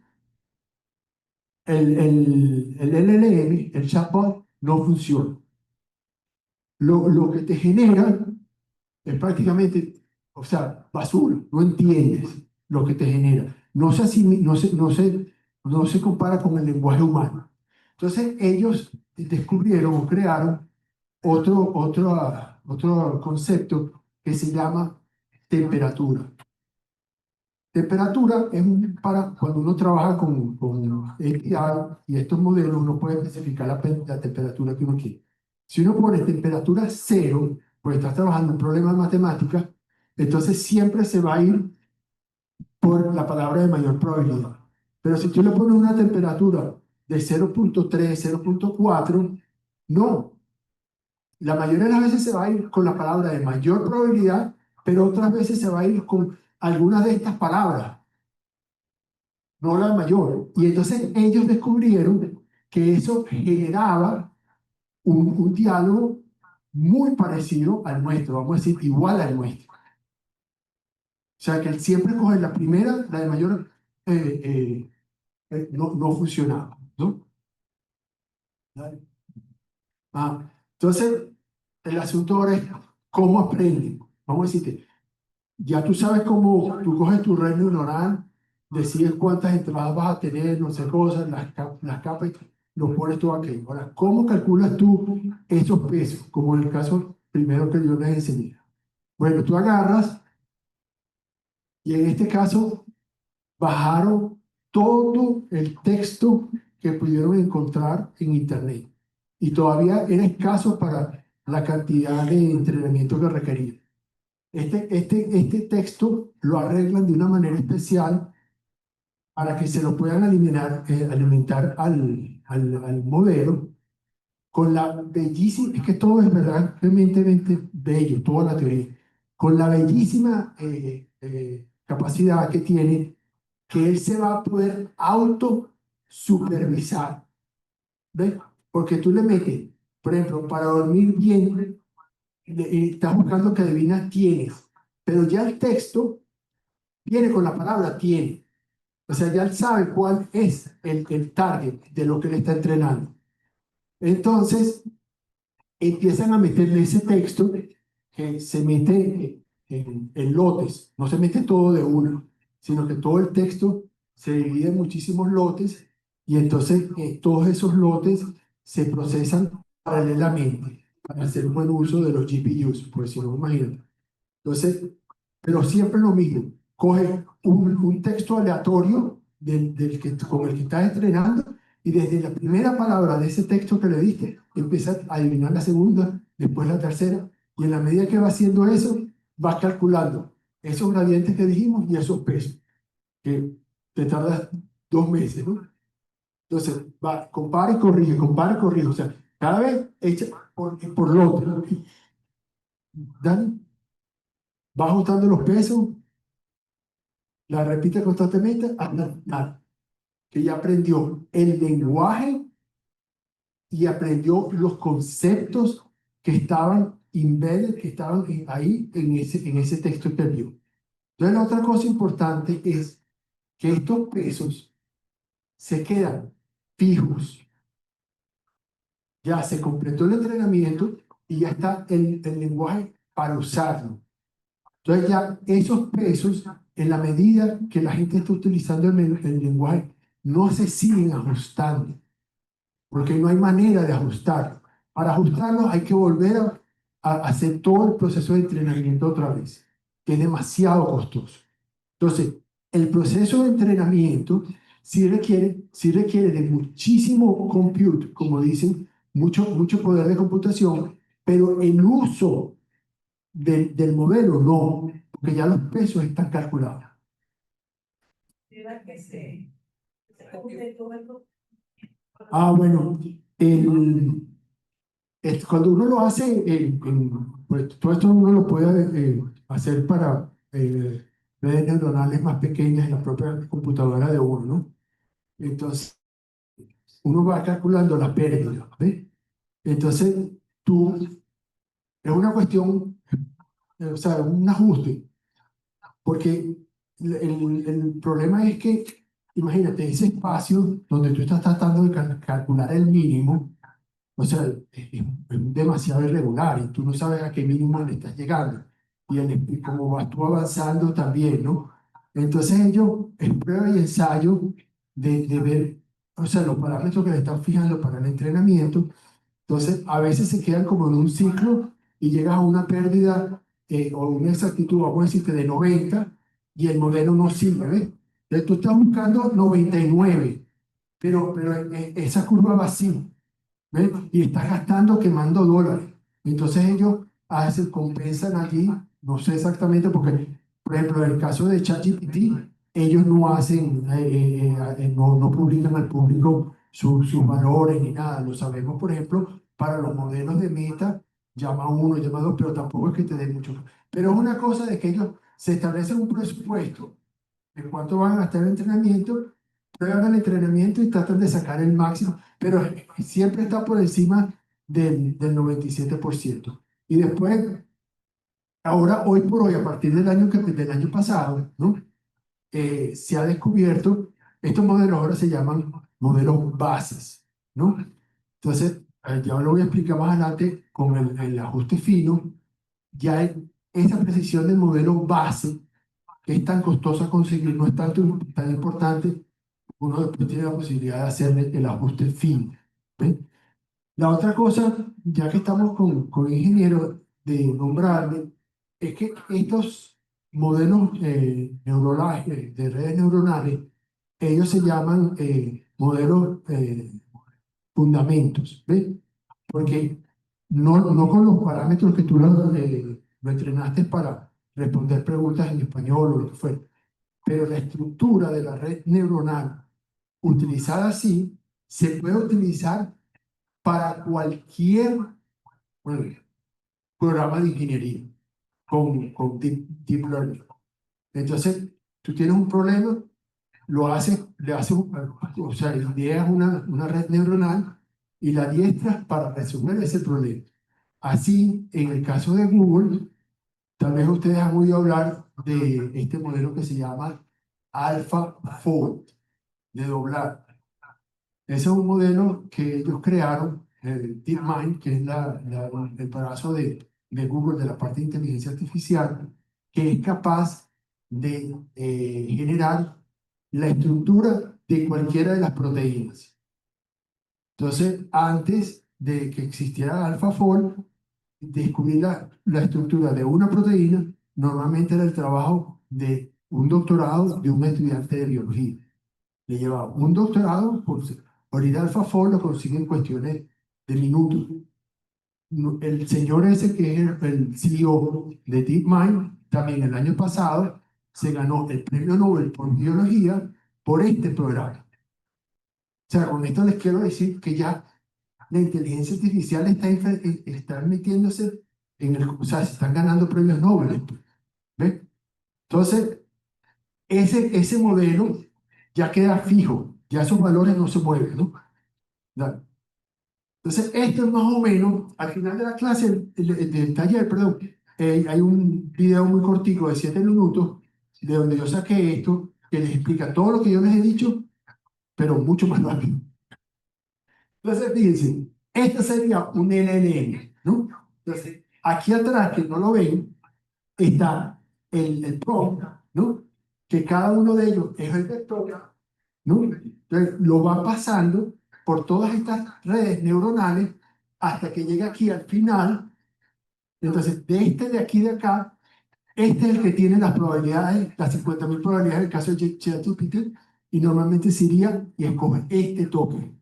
El LLM, el chatbot, no funciona. Lo que te genera es prácticamente, o sea, basura, no entiendes lo que te genera. No se compara con el lenguaje humano. Entonces ellos descubrieron o crearon otro concepto que se llama temperatura. Temperatura es para cuando uno trabaja con API y estos modelos, uno puede especificar la temperatura que uno quiere. Si uno pone temperatura cero, pues estás trabajando un problema de matemática, entonces siempre se va a ir por la palabra de mayor probabilidad. Pero si tú le pones una temperatura de 0.3, 0.4, no. La mayoría de las veces se va a ir con la palabra de mayor probabilidad, pero otras veces se va a ir con algunas de estas palabras, no la mayor. Y entonces ellos descubrieron que eso generaba un diálogo muy parecido al nuestro, vamos a decir, igual al nuestro. O sea, que él siempre coge la primera, la de mayor, no funcionaba, ¿no? ¿Vale? Entonces, el asunto ahora es cómo aprenden. Vamos a decirte, ya tú sabes cómo tú coges tu red neuronal, decides cuántas entradas vas a tener, no sé cosas, las capas, lo pones todo aquí. Ahora, ¿cómo calculas tú esos pesos? Como en el caso primero que yo les enseñé. Bueno, tú agarras y en este caso bajaron todo el texto que pudieron encontrar en Internet. Y todavía era escaso para la cantidad de entrenamiento que requería. Este texto lo arreglan de una manera especial para que se lo puedan alimentar al modelo con la bellísima, es que todo es verdaderamente bello, toda la teoría, con la bellísima capacidad que tiene, que él se va a poder auto supervisar. ¿Ves? Porque tú le metes, por ejemplo, para dormir bien, estás buscando que adivina tienes, pero ya el texto viene con la palabra tiene. O sea, ya él sabe cuál es el target de lo que le está entrenando. Entonces, empiezan a meterle ese texto que se mete en lotes, no se mete todo de uno, sino que todo el texto se divide en muchísimos lotes y entonces todos esos lotes se procesan paralelamente. para hacer un buen uso de los GPUs, pues si no, imagínate. Entonces, pero siempre lo mismo, coge un texto aleatorio con el que estás entrenando y desde la primera palabra de ese texto que le diste, empieza a adivinar la segunda, después la tercera, y en la medida que va haciendo eso, vas calculando esos gradientes que dijimos y esos pesos, que te tardas 2 meses, ¿no? Entonces, va, compara y corrige, o sea, cada vez echa por lo otro. Dani, va ajustando los pesos, la repite constantemente hasta que ya aprendió el lenguaje y aprendió los conceptos que estaban embedded, que estaban ahí en ese texto que vio. Entonces, la otra cosa importante es que estos pesos se quedan fijos. Ya se completó el entrenamiento y ya está el lenguaje para usarlo. Entonces ya esos pesos, en la medida que la gente está utilizando el lenguaje, no se siguen ajustando, porque no hay manera de ajustarlo. Para ajustarlo hay que volver a hacer todo el proceso de entrenamiento otra vez, que es demasiado costoso. Entonces, el proceso de entrenamiento sí requiere de muchísimo compute, como dicen, mucho poder de computación, pero el uso del modelo no, porque ya los pesos están calculados. Era que se completó el Ah, bueno, cuando uno lo hace, pues todo esto uno lo puede hacer para redes neuronales más pequeñas en la propia computadora de uno, ¿no? Entonces, uno va calculando la pérdida, ¿ves? Entonces, es una cuestión, o sea, un ajuste, porque el problema es que, imagínate, ese espacio donde tú estás tratando de calcular el mínimo, o sea, es demasiado irregular y tú no sabes a qué mínimo le estás llegando. Y como vas tú avanzando también, ¿no? Entonces ellos, en prueba y ensayo de ver, o sea, los parámetros que le están fijando para el entrenamiento, entonces a veces se quedan como en un ciclo y llegas a una pérdida o una exactitud, vamos a decirte, de 90 y el modelo no sirve, ¿ves? Entonces tú estás buscando 99, pero esa curva va así. ¿Ves? Y estás gastando quemando dólares. Entonces ellos compensan allí, no sé exactamente porque, por ejemplo, en el caso de ChatGPT, ellos no hacen, no publican al público sus valores ni nada. Lo sabemos, por ejemplo, para los modelos de Meta, llama uno, llama dos, pero tampoco es que te den mucho. Pero es una cosa de que ellos se establecen un presupuesto de cuánto van a gastar en entrenamiento, prueban el entrenamiento y tratan de sacar el máximo, pero siempre está por encima del 97%. Y después, ahora, hoy por hoy, a partir del año pasado, ¿no? Se ha descubierto, estos modelos ahora se llaman modelos bases, ¿no? Entonces, ya lo voy a explicar más adelante con el ajuste fino, ya esa precisión del modelo base que es tan costosa conseguir, no es tan importante, uno después tiene la posibilidad de hacer el ajuste fino. ¿Ven? La otra cosa, ya que estamos con ingenieros, de nombrarle, es que estos modelos neuronales, de redes neuronales, ellos se llaman modelos fundamentos, ¿ves? Porque no con los parámetros que tú lo entrenaste para responder preguntas en español o lo que fuera, pero la estructura de la red neuronal utilizada así se puede utilizar para cualquier, bueno, programa de ingeniería con deep learning. Entonces, tú tienes un problema, le haces, o sea, ideas una red neuronal y la adiestras para resolver ese problema. Así, en el caso de Google, tal vez ustedes han oído hablar de este modelo que se llama AlphaFold, de doblar. Ese es un modelo que ellos crearon, el DeepMind, que es el brazo de Google de la parte de inteligencia artificial, que es capaz de generar la estructura de cualquiera de las proteínas. Entonces, antes de que existiera AlphaFold, descubrir la estructura de una proteína, normalmente era el trabajo de un doctorado de un estudiante de biología. Le llevaba un doctorado, pues, ahorita AlphaFold lo consigue en cuestiones de minutos. El señor ese que es el CEO de DeepMind, también el año pasado se ganó el premio Nobel por biología por este programa. O sea, con esto les quiero decir que ya la inteligencia artificial está metiéndose en el, o sea, se están ganando premios Nobel. ¿Ves? Entonces, ese modelo ya queda fijo, ya esos valores no se mueven, ¿no? Ya. Entonces, esto es más o menos, al final de la clase, del taller, perdón, hay un video muy cortico de 7 minutos, de donde yo saqué esto, que les explica todo lo que yo les he dicho, pero mucho más rápido. Entonces, fíjense, este sería un LLM, ¿no? Entonces, aquí atrás, que no lo ven, está el prompt, ¿no? Que cada uno de ellos es el vector, ¿no? Entonces, lo va pasando por todas estas redes neuronales hasta que llega aquí al final. Entonces, de aquí de acá, este es el que tiene las probabilidades, las 50.000 probabilidades en el caso de ChatGPT, y normalmente sería y escoge este token.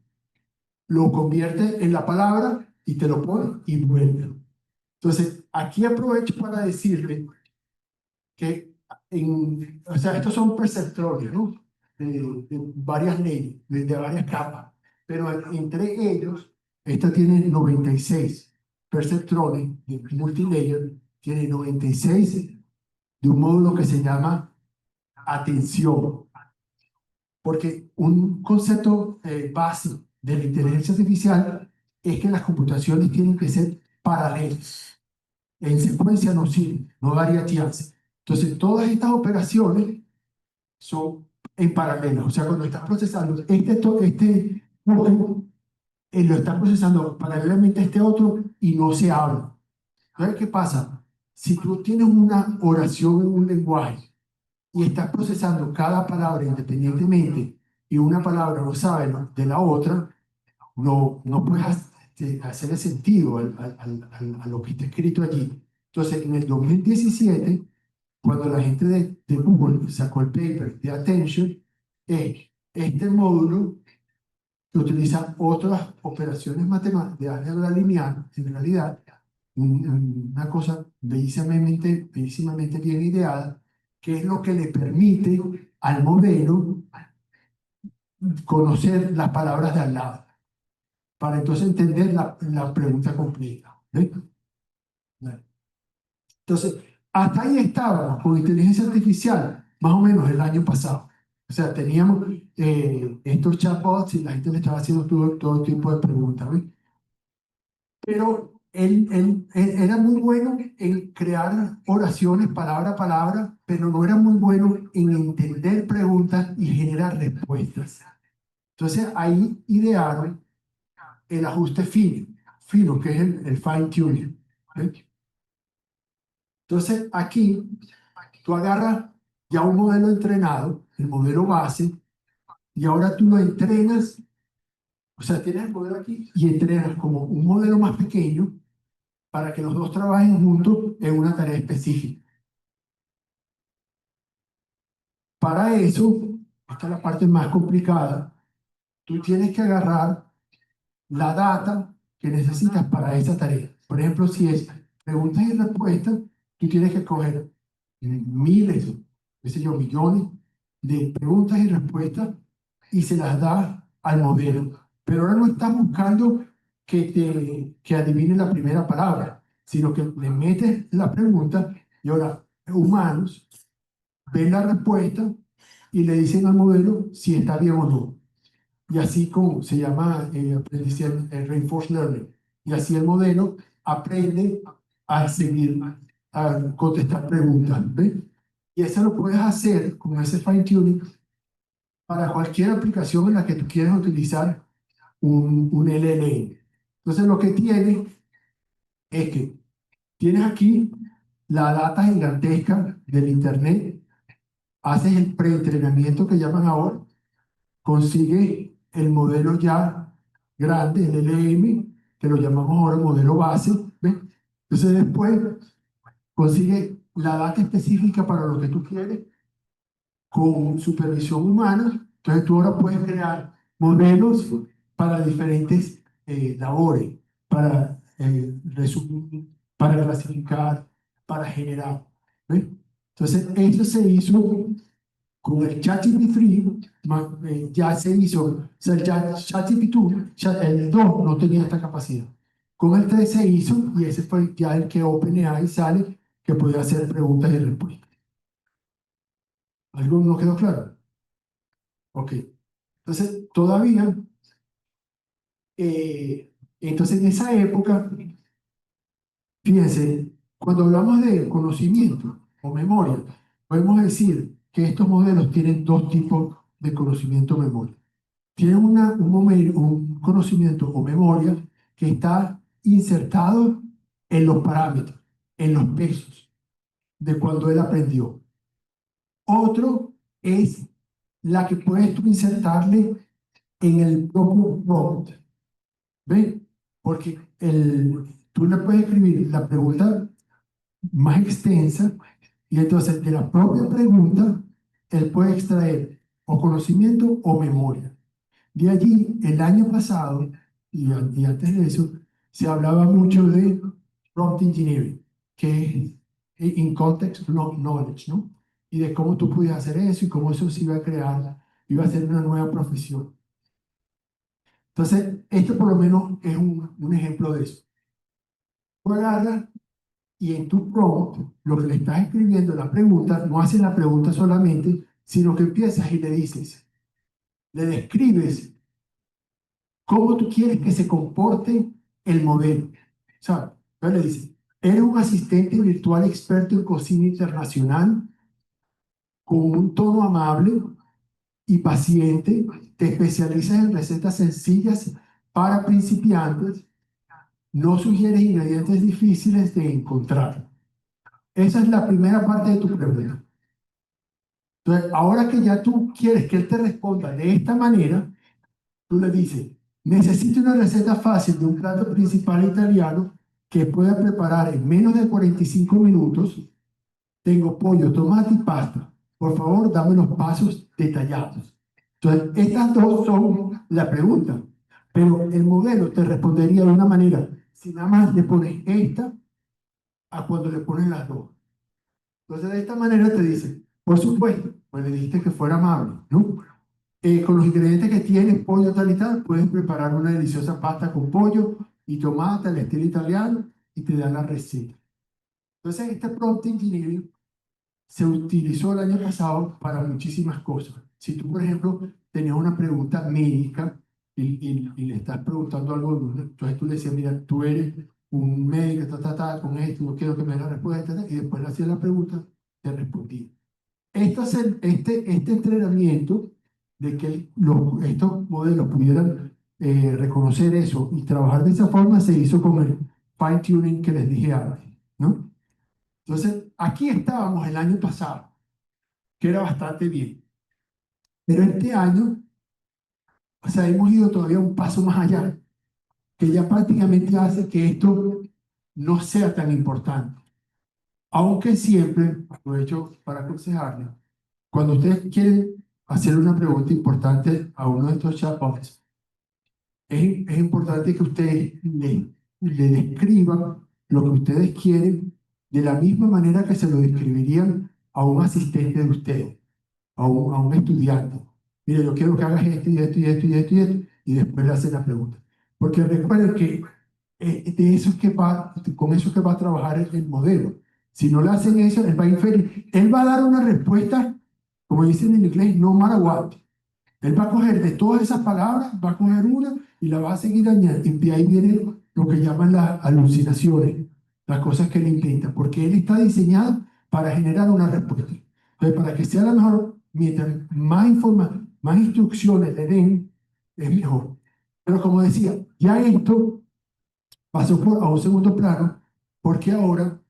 Lo convierte en la palabra y te lo pone y vuelve. Entonces, aquí aprovecho para decirle que, o sea, estos son perceptrones, ¿no? De varias leyes, de varias capas, pero entre ellos, esta tiene 96 perceptrones de multilayer, tiene 96 de un módulo que se llama atención, porque un concepto básico de la inteligencia artificial es que las computaciones tienen que ser paralelas. En secuencia no sirve, no daría chance. Entonces, todas estas operaciones son en paralelo. O sea, cuando estás procesando este módulo, lo estás procesando paralelamente a este otro y no se habla. Entonces, ¿qué pasa? Si tú tienes una oración en un lenguaje y estás procesando cada palabra independientemente y una palabra no sabe de la otra, no puedes hacerle sentido a lo que está escrito allí. Entonces, en el 2017, cuando la gente de Google sacó el paper de Attention, este módulo que utiliza otras operaciones matemáticas de álgebra lineal, en realidad, una cosa bellísimamente bien ideada, que es lo que le permite al modelo conocer las palabras de al lado, para entonces entender la pregunta completa. ¿Ves? Entonces, hasta ahí estábamos con inteligencia artificial, más o menos el año pasado. O sea, teníamos estos chatbots y la gente le estaba haciendo todo tipo de preguntas. ¿Ves? Pero él era muy bueno en crear oraciones palabra a palabra, pero no era muy bueno en entender preguntas y generar respuestas. Entonces, ahí idearon el ajuste fino, que es el fine tuning. ¿Ves? Entonces, aquí tú agarras ya un modelo entrenado, el modelo base, y ahora tú lo entrenas, o sea, tienes el modelo aquí y entrenas como un modelo más pequeño para que los dos trabajen juntos en una tarea específica. Para eso, esta es la parte más complicada, tú tienes que agarrar la data que necesitas para esa tarea. Por ejemplo, si es preguntas y respuestas, tú tienes que coger miles, qué sé yo, millones de preguntas y respuestas y se las das al modelo. Pero ahora no estás buscando que adivine la primera palabra, sino que le metes la pregunta y ahora humanos ven la respuesta y le dicen al modelo si está bien o no. Y así como se llama aprendizaje reinforced learning. Y así el modelo aprende a seguir, a contestar preguntas. ¿Ves? Y eso lo puedes hacer con ese fine tuning para cualquier aplicación en la que tú quieras utilizar un LLM. Entonces lo que tiene es que tienes aquí la data gigantesca del Internet, haces el preentrenamiento que llaman ahora, consigues el modelo ya grande, el LLM, que lo llamamos ahora modelo base, ¿ves? Entonces después consigue la data específica para lo que tú quieres con supervisión humana. Entonces tú ahora puedes crear modelos para diferentes labores, para resumir, para clasificar, para generar. ¿Ves? Entonces eso se hizo con el ChatGPT 3, ya se hizo, o sea, el ChatGPT 2, el 2 no tenía esta capacidad. Con el 3 se hizo y ese fue ya el que OpenAI sale, que podía hacer preguntas y respuestas. ¿Algo no quedó claro? Ok. Entonces, todavía, entonces en esa época, fíjense, cuando hablamos de conocimiento o memoria, podemos decir que estos modelos tienen dos tipos de conocimiento o memoria. Tienen un conocimiento o memoria que está insertado en los parámetros, en los pesos de cuando él aprendió. Otro es la que puedes tú insertarle en el propio prompt. ¿Ves? Porque tú le puedes escribir la pregunta más extensa y entonces de la propia pregunta él puede extraer o conocimiento o memoria. De allí, el año pasado y antes de eso, se hablaba mucho de prompt engineering, que es in context knowledge, ¿no? Y de cómo tú podías hacer eso y cómo eso se iba a crear, iba a ser una nueva profesión. Entonces, esto por lo menos es un ejemplo de eso. Tú agarras y en tu prompt, lo que le estás escribiendo, la pregunta, no haces la pregunta solamente, sino que empiezas y le dices, le describes cómo tú quieres que se comporte el modelo. ¿Sabes? Entonces le dices, eres un asistente virtual experto en cocina internacional, con un tono amable y paciente, te especializas en recetas sencillas para principiantes, no sugieres ingredientes difíciles de encontrar. Esa es la primera parte de tu pregunta. Entonces, ahora que ya tú quieres que él te responda de esta manera, tú le dices, necesito una receta fácil de un plato principal italiano que pueda preparar en menos de 45 minutos. Tengo pollo, tomate y pasta. Por favor, dame los pasos detallados. Entonces, estas dos son la pregunta. Pero el modelo te respondería de una manera. Si nada más le pones esta a cuando le pones las dos. Entonces, de esta manera te dice, por supuesto, pues le dijiste que fuera amable, ¿no? Con los ingredientes que tienes, pollo tal y tal, puedes preparar una deliciosa pasta con pollo y tomate al estilo italiano y te dan la receta. Entonces, este prompt engineering se utilizó el año pasado para muchísimas cosas. Si tú, por ejemplo, tenías una pregunta médica y le estás preguntando algo, entonces tú le decías, mira, tú eres un médico, con esto, yo quiero que me dé la respuesta, y después le hacías la pregunta, te respondía. Este entrenamiento de que estos modelos pudieran reconocer eso y trabajar de esa forma se hizo con el fine tuning que les dije antes, ¿no? Entonces, aquí estábamos el año pasado, que era bastante bien. Pero este año, o sea, hemos ido todavía un paso más allá, que ya prácticamente hace que esto no sea tan importante. Aunque siempre, aprovecho para aconsejarles, cuando ustedes quieren hacer una pregunta importante a uno de estos chatbots, es importante que ustedes le describan lo que ustedes quieren de la misma manera que se lo describirían a un asistente de ustedes, a un estudiante. Mire, yo quiero que hagas esto y esto y esto y esto y esto, y después le hacen la pregunta. Porque recuerden que de eso es que con eso es que va a trabajar el modelo. Si no le hacen eso, él va a inferir. Él va a dar una respuesta, como dicen en inglés, no matter what. Él va a coger de todas esas palabras, va a coger una y la va a seguir añadiendo. Y de ahí viene lo que llaman las alucinaciones, las cosas que él inventa, porque él está diseñado para generar una respuesta. Entonces, para que sea la mejor, mientras más información, más instrucciones le den, es mejor. Pero como decía, ya esto pasó a un segundo plano, porque ahora,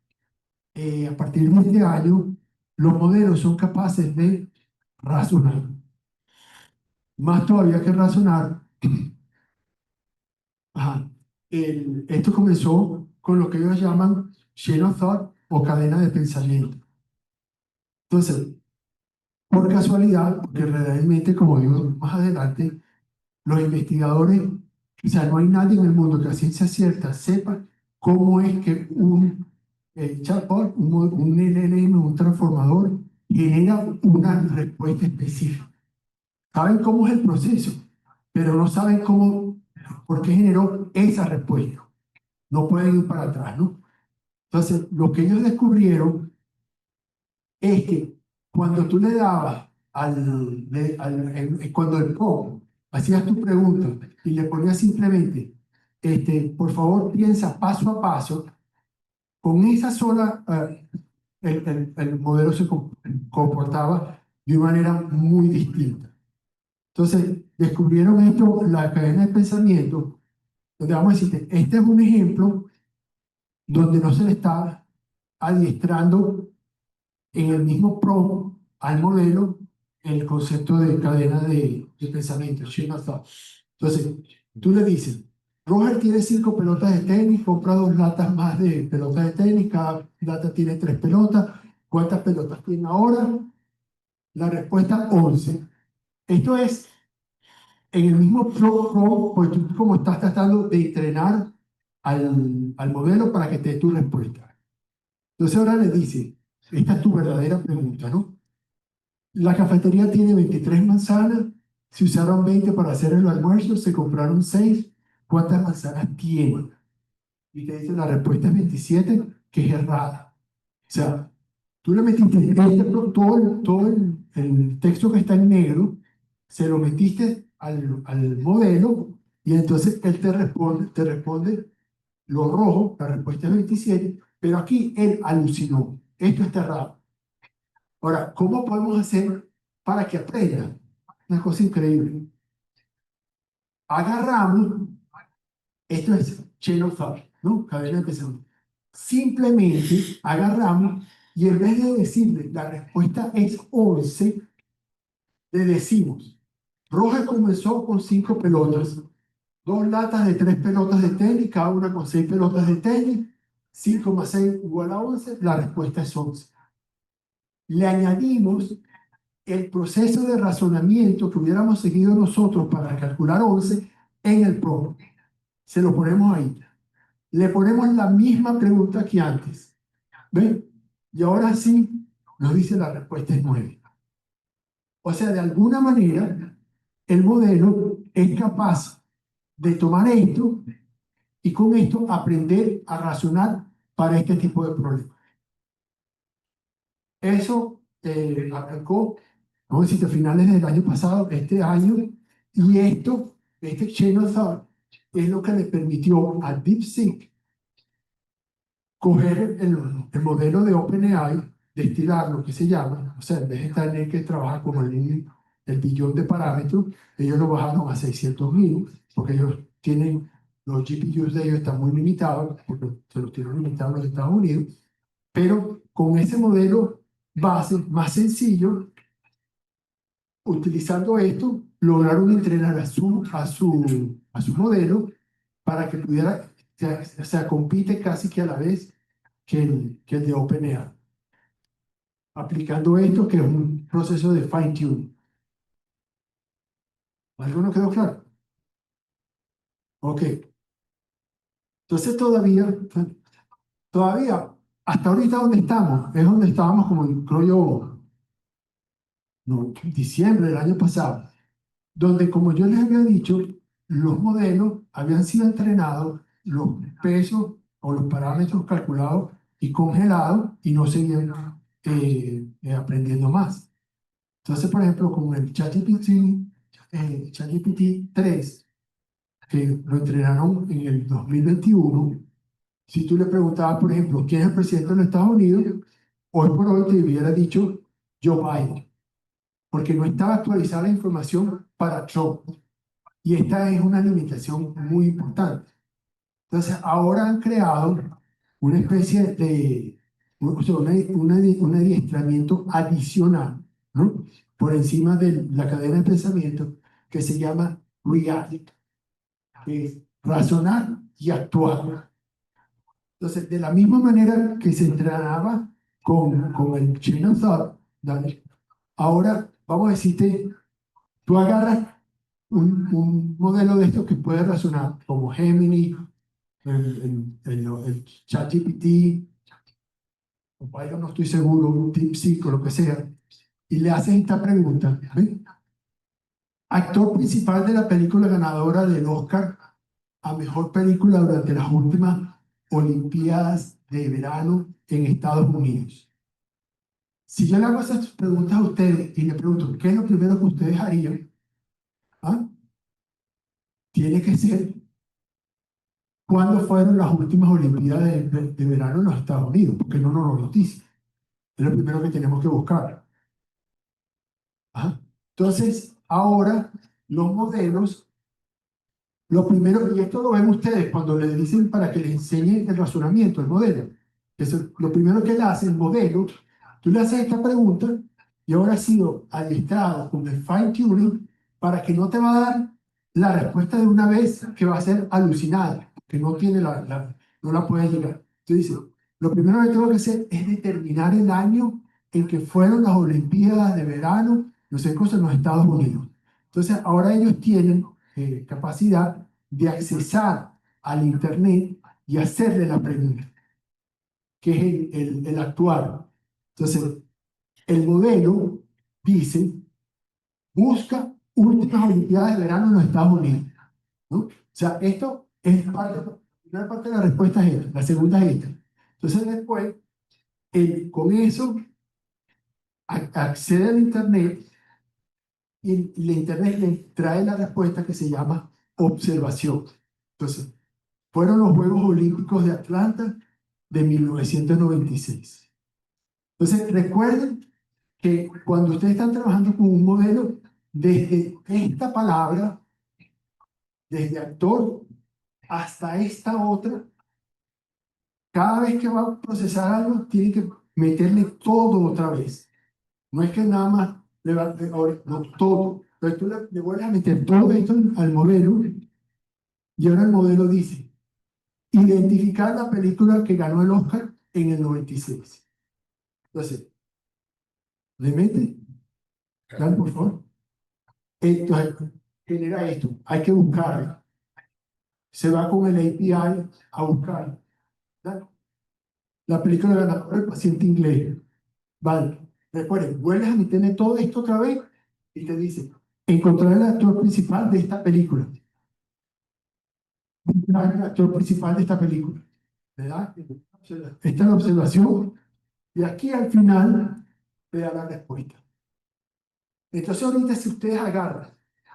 a partir de este año, los modelos son capaces de razonar. Más todavía que razonar, ajá, esto comenzó con lo que ellos llaman chain of thought o cadena de pensamiento. Entonces, por casualidad, porque realmente, como digo más adelante, los investigadores, o sea, no hay nadie en el mundo que a ciencia cierta sepa cómo es que un chatbot, un LLM, un transformador, genera una respuesta específica. Saben cómo es el proceso, pero no saben cómo, por qué generó esa respuesta. No pueden ir para atrás, ¿no? Entonces, lo que ellos descubrieron es que cuando tú le dabas cuando el prompt hacías tu pregunta y le ponías simplemente, por favor piensa paso a paso, con esa sola, el modelo se comportaba de una manera muy distinta. Entonces, descubrieron esto, la cadena de pensamiento, donde vamos a decirte, este es un ejemplo donde no se le está adiestrando en el mismo prompt al modelo el concepto de cadena de pensamiento, chain of thought. Entonces, tú le dices, Roger tiene 5 pelotas de tenis, compra 2 latas más de pelotas de tenis, cada lata tiene 3 pelotas. ¿Cuántas pelotas tiene ahora? La respuesta, 11. Esto es en el mismo prompt, pues tú como estás tratando de entrenar al modelo para que te dé tu respuesta. Entonces ahora le dice, esta es tu verdadera pregunta, ¿no? La cafetería tiene 23 manzanas, se usaron 20 para hacer el almuerzo, se compraron 6. ¿Cuántas manzanas tiene? Y te dice la respuesta es 27, que es errada. O sea, tú le metiste todo el texto que está en negro, se lo metiste al modelo y entonces él te responde lo rojo, la respuesta es 27, pero aquí él alucinó. Esto está errado. Ahora, ¿cómo podemos hacer para que aprenda? Una cosa increíble. Agarramos, esto es chain of thought, ¿no? Cadena de pensamiento. Simplemente agarramos y en vez de decirle la respuesta es 11, le decimos, Roja comenzó con 5 pelotas, 2 latas de 3 pelotas de tenis, cada una con 6 pelotas de tenis, 5 más 6 igual a 11, la respuesta es 11. Le añadimos el proceso de razonamiento que hubiéramos seguido nosotros para calcular 11 en el prompt. Se lo ponemos ahí. Le ponemos la misma pregunta que antes. ¿Ven? Y ahora sí nos dice la respuesta es 9. O sea, de alguna manera, el modelo es capaz de tomar esto y con esto aprender a razonar para este tipo de problemas. Eso arrancó, vamos a decir, a finales del año pasado, este año, y este chain of thought, es lo que le permitió a DeepSeek coger el modelo de OpenAI, destilar lo que se llama, o sea, en vez de estar en el que trabaja como el billón de parámetros, ellos lo bajaron a 600.000, porque ellos tienen, los GPUs de ellos están muy limitados, porque se los tienen limitados en los Estados Unidos, pero con ese modelo base más sencillo, utilizando esto, lograron entrenar a su modelo para que pudiera, o sea, compite casi que a la vez que el de OpenAI. Aplicando esto, que es un proceso de fine-tuning. ¿Alguno quedó claro? Ok. Entonces todavía, hasta ahorita donde estamos, es donde estábamos como, creo yo, no, diciembre del año pasado, donde, como yo les había dicho, los modelos habían sido entrenados, los pesos o los parámetros calculados y congelados y no seguían aprendiendo más. Entonces, por ejemplo, con el ChatGPT 3, que lo entrenaron en el 2021, si tú le preguntabas, por ejemplo, ¿quién es el presidente de los Estados Unidos? Hoy por hoy te hubiera dicho Joe Biden, porque no estaba actualizada la información para Trump. Y esta es una limitación muy importante. Entonces, ahora han creado una especie de, o sea, un adiestramiento adicional, ¿no? Por encima de la cadena de pensamiento que se llama REACT, que es razonar y actuar. Entonces, de la misma manera que se entrenaba con el Chain of Thought, Daniel, ahora vamos a decirte, tú agarras un modelo de estos que puede razonar como Gemini, el ChatGPT, o Python, no estoy seguro, un DeepSeek o lo que sea, y le haces esta pregunta. ¿Ven? Actor principal de la película ganadora del Oscar a mejor película durante las últimas Olimpiadas de verano en Estados Unidos. Si yo le hago esas preguntas a ustedes y le pregunto, ¿qué es lo primero que ustedes harían? ¿Ah? Tiene que ser, ¿cuándo fueron las últimas Olimpiadas de verano en los Estados Unidos? Porque no nos lo dice. Es lo primero que tenemos que buscar. ¿Ah? Entonces, ahora los modelos, lo primero, y esto lo ven ustedes cuando le dicen para que les enseñe el razonamiento, el modelo. Lo primero que le hace el modelo, tú le haces esta pregunta y ahora ha sido adiestrado con el fine tuning para que no te va a dar la respuesta de una vez que va a ser alucinada, que no tiene no la puede llegar. Entonces dice, lo primero que tengo que hacer es determinar el año en que fueron las Olimpiadas de verano, no sé, cosas en los Estados Unidos. Entonces ahora ellos tienen capacidad de accesar al Internet y hacerle la pregunta, que es el actual. Entonces, el modelo dice, busca últimas Olimpiadas de verano en los Estados Unidos, ¿no? O sea, esto es parte, la primera parte de la respuesta es esta, la segunda es esta. Entonces, después, con eso, accede al Internet y el Internet le trae la respuesta que se llama observación. Entonces, fueron los Juegos Olímpicos de Atlanta de 1996. Entonces, recuerden que cuando ustedes están trabajando con un modelo, desde esta palabra, desde actor hasta esta otra, cada vez que va a procesar algo, tiene que meterle todo otra vez. No es que nada más le va no, todo. Entonces tú le vuelves a meter todo esto al modelo y ahora el modelo dice, identificar la película que ganó el Oscar en el 96. Entonces, le mete, dale por favor. Entonces, genera esto. Hay que buscar. Se va con el API a buscar. ¿Verdad? La película ganadora, El paciente inglés. Vale. Recuerden, vuelves a meterle todo esto otra vez y te dice, encontrar el actor principal de esta película. Buscar el actor principal de esta película. ¿Verdad? Esta es la observación. Y aquí al final te da la respuesta. Entonces ahorita si ustedes agarran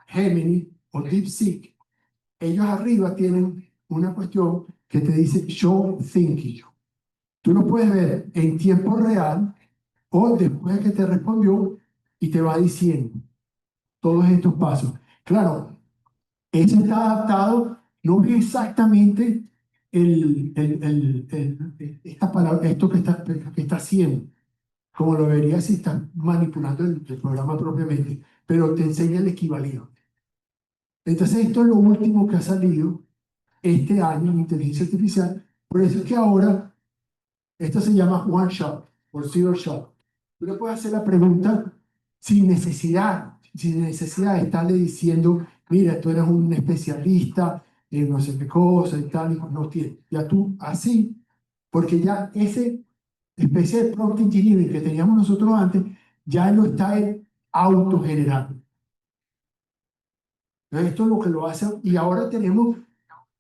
Gemini o DeepSeek, ellos arriba tienen una cuestión que te dice show thinking. Tú lo puedes ver en tiempo real o después de que te respondió y te va diciendo todos estos pasos. Claro, eso está adaptado, no es exactamente esta palabra, esto que está haciendo, como lo vería si está manipulando el programa propiamente, pero te enseña el equivalente. Entonces, esto es lo último que ha salido este año en inteligencia artificial. Por eso es que ahora esto se llama one shot o zero shot. Tú le puedes hacer la pregunta sin necesidad de estarle diciendo, mira, tú eres un especialista en no sé qué cosa y tal, y no tiene. Ya tú así, porque ya ese especie de prompt engineering que teníamos nosotros antes, ya lo está autogenerando. Entonces, esto es lo que lo hace, y ahora tenemos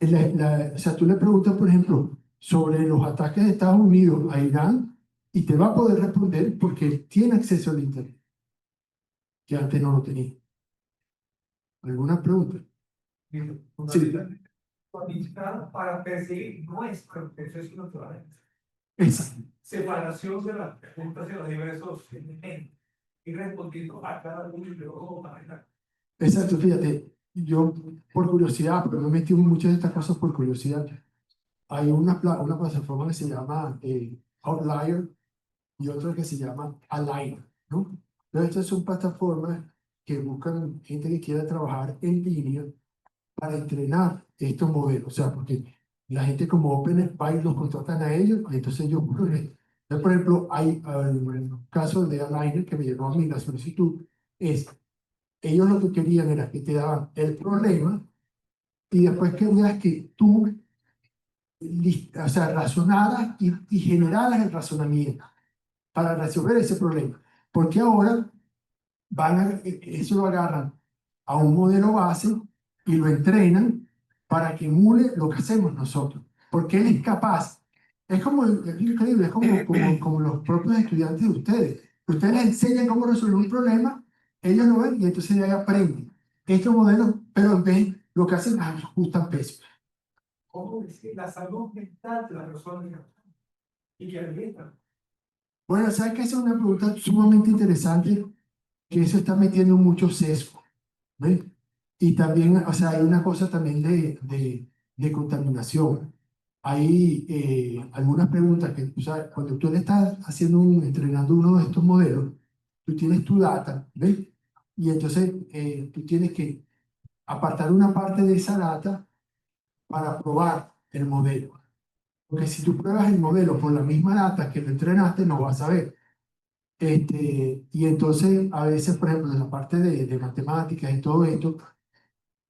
o sea, tú le preguntas, por ejemplo, sobre los ataques de Estados Unidos a Irán y te va a poder responder porque él tiene acceso al Internet, que antes no lo tenía. ¿Alguna pregunta? Sí, Cualificada para perseguir nuestro proceso natural. esa. Separación de las preguntas de los diversos elementos y respondiendo a cada uno y luego para Exacto, fíjate, yo por curiosidad, pero me metí en muchas de estas cosas por curiosidad. Hay una plataforma que se llama Outlier y otra que se llama Align, ¿no? Pero estas son plataformas que buscan gente que quiera trabajar en línea para entrenar estos modelos. O sea, porque La gente como OpenAI los contratan a ellos, y entonces ellos, por ejemplo, hay un caso de Aligner que me llegó a mí la solicitud, es, ellos lo que querían era que te daban el problema y después querías que tú, o sea, razonaras y generaras el razonamiento para resolver ese problema. Porque ahora eso lo agarran a un modelo base y lo entrenan para que emule lo que hacemos nosotros. Porque él es capaz. Es increíble, es como los propios estudiantes de ustedes. Ustedes les enseñan cómo resolver un problema, ellos lo ven y entonces de ahí aprenden. Estos modelos, pero en vez lo que hacen es ajustan pesos. ¿Cómo decir la salud mental de la persona y que alimentan? Bueno, ¿sabes qué? Esa es una pregunta sumamente interesante, que eso está metiendo mucho sesgo. ¿Ves? Y también, o sea, hay una cosa también de contaminación. Hay algunas preguntas que, o sea, cuando tú le estás entrenando uno de estos modelos, tú tienes tu data, ¿ves? Y entonces tú tienes que apartar una parte de esa data para probar el modelo. Porque si tú pruebas el modelo por la misma data que lo entrenaste, no vas a ver. Y entonces, a veces, por ejemplo, en la parte de matemáticas y todo esto,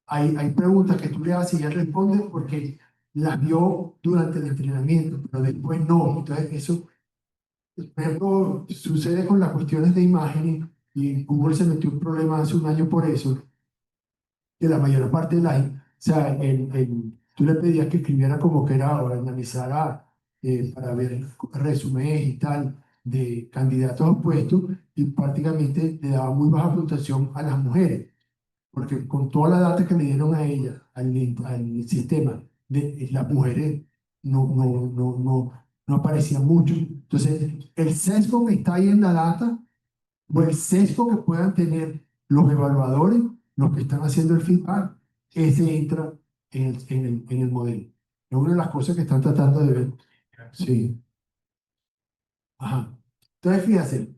hay preguntas que tú le haces y él responde porque las vio durante el entrenamiento, pero después no. Entonces, eso, por ejemplo, sucede con las cuestiones de imágenes y Google se metió un problema hace un año por eso, que la mayor parte de o sea, tú le pedías que escribiera como que era o analizara para ver resúmenes y tal de candidatos a puestos y prácticamente le daba muy baja puntuación a las mujeres porque con toda la data que le dieron a ella, al sistema, de las mujeres no aparecían mucho. Entonces, el sesgo que está ahí en la data, o el sesgo que puedan tener los evaluadores, los que están haciendo el feedback, ese entra en el modelo. Es una de las cosas que están tratando de ver. Sí. Ajá. Entonces, fíjense,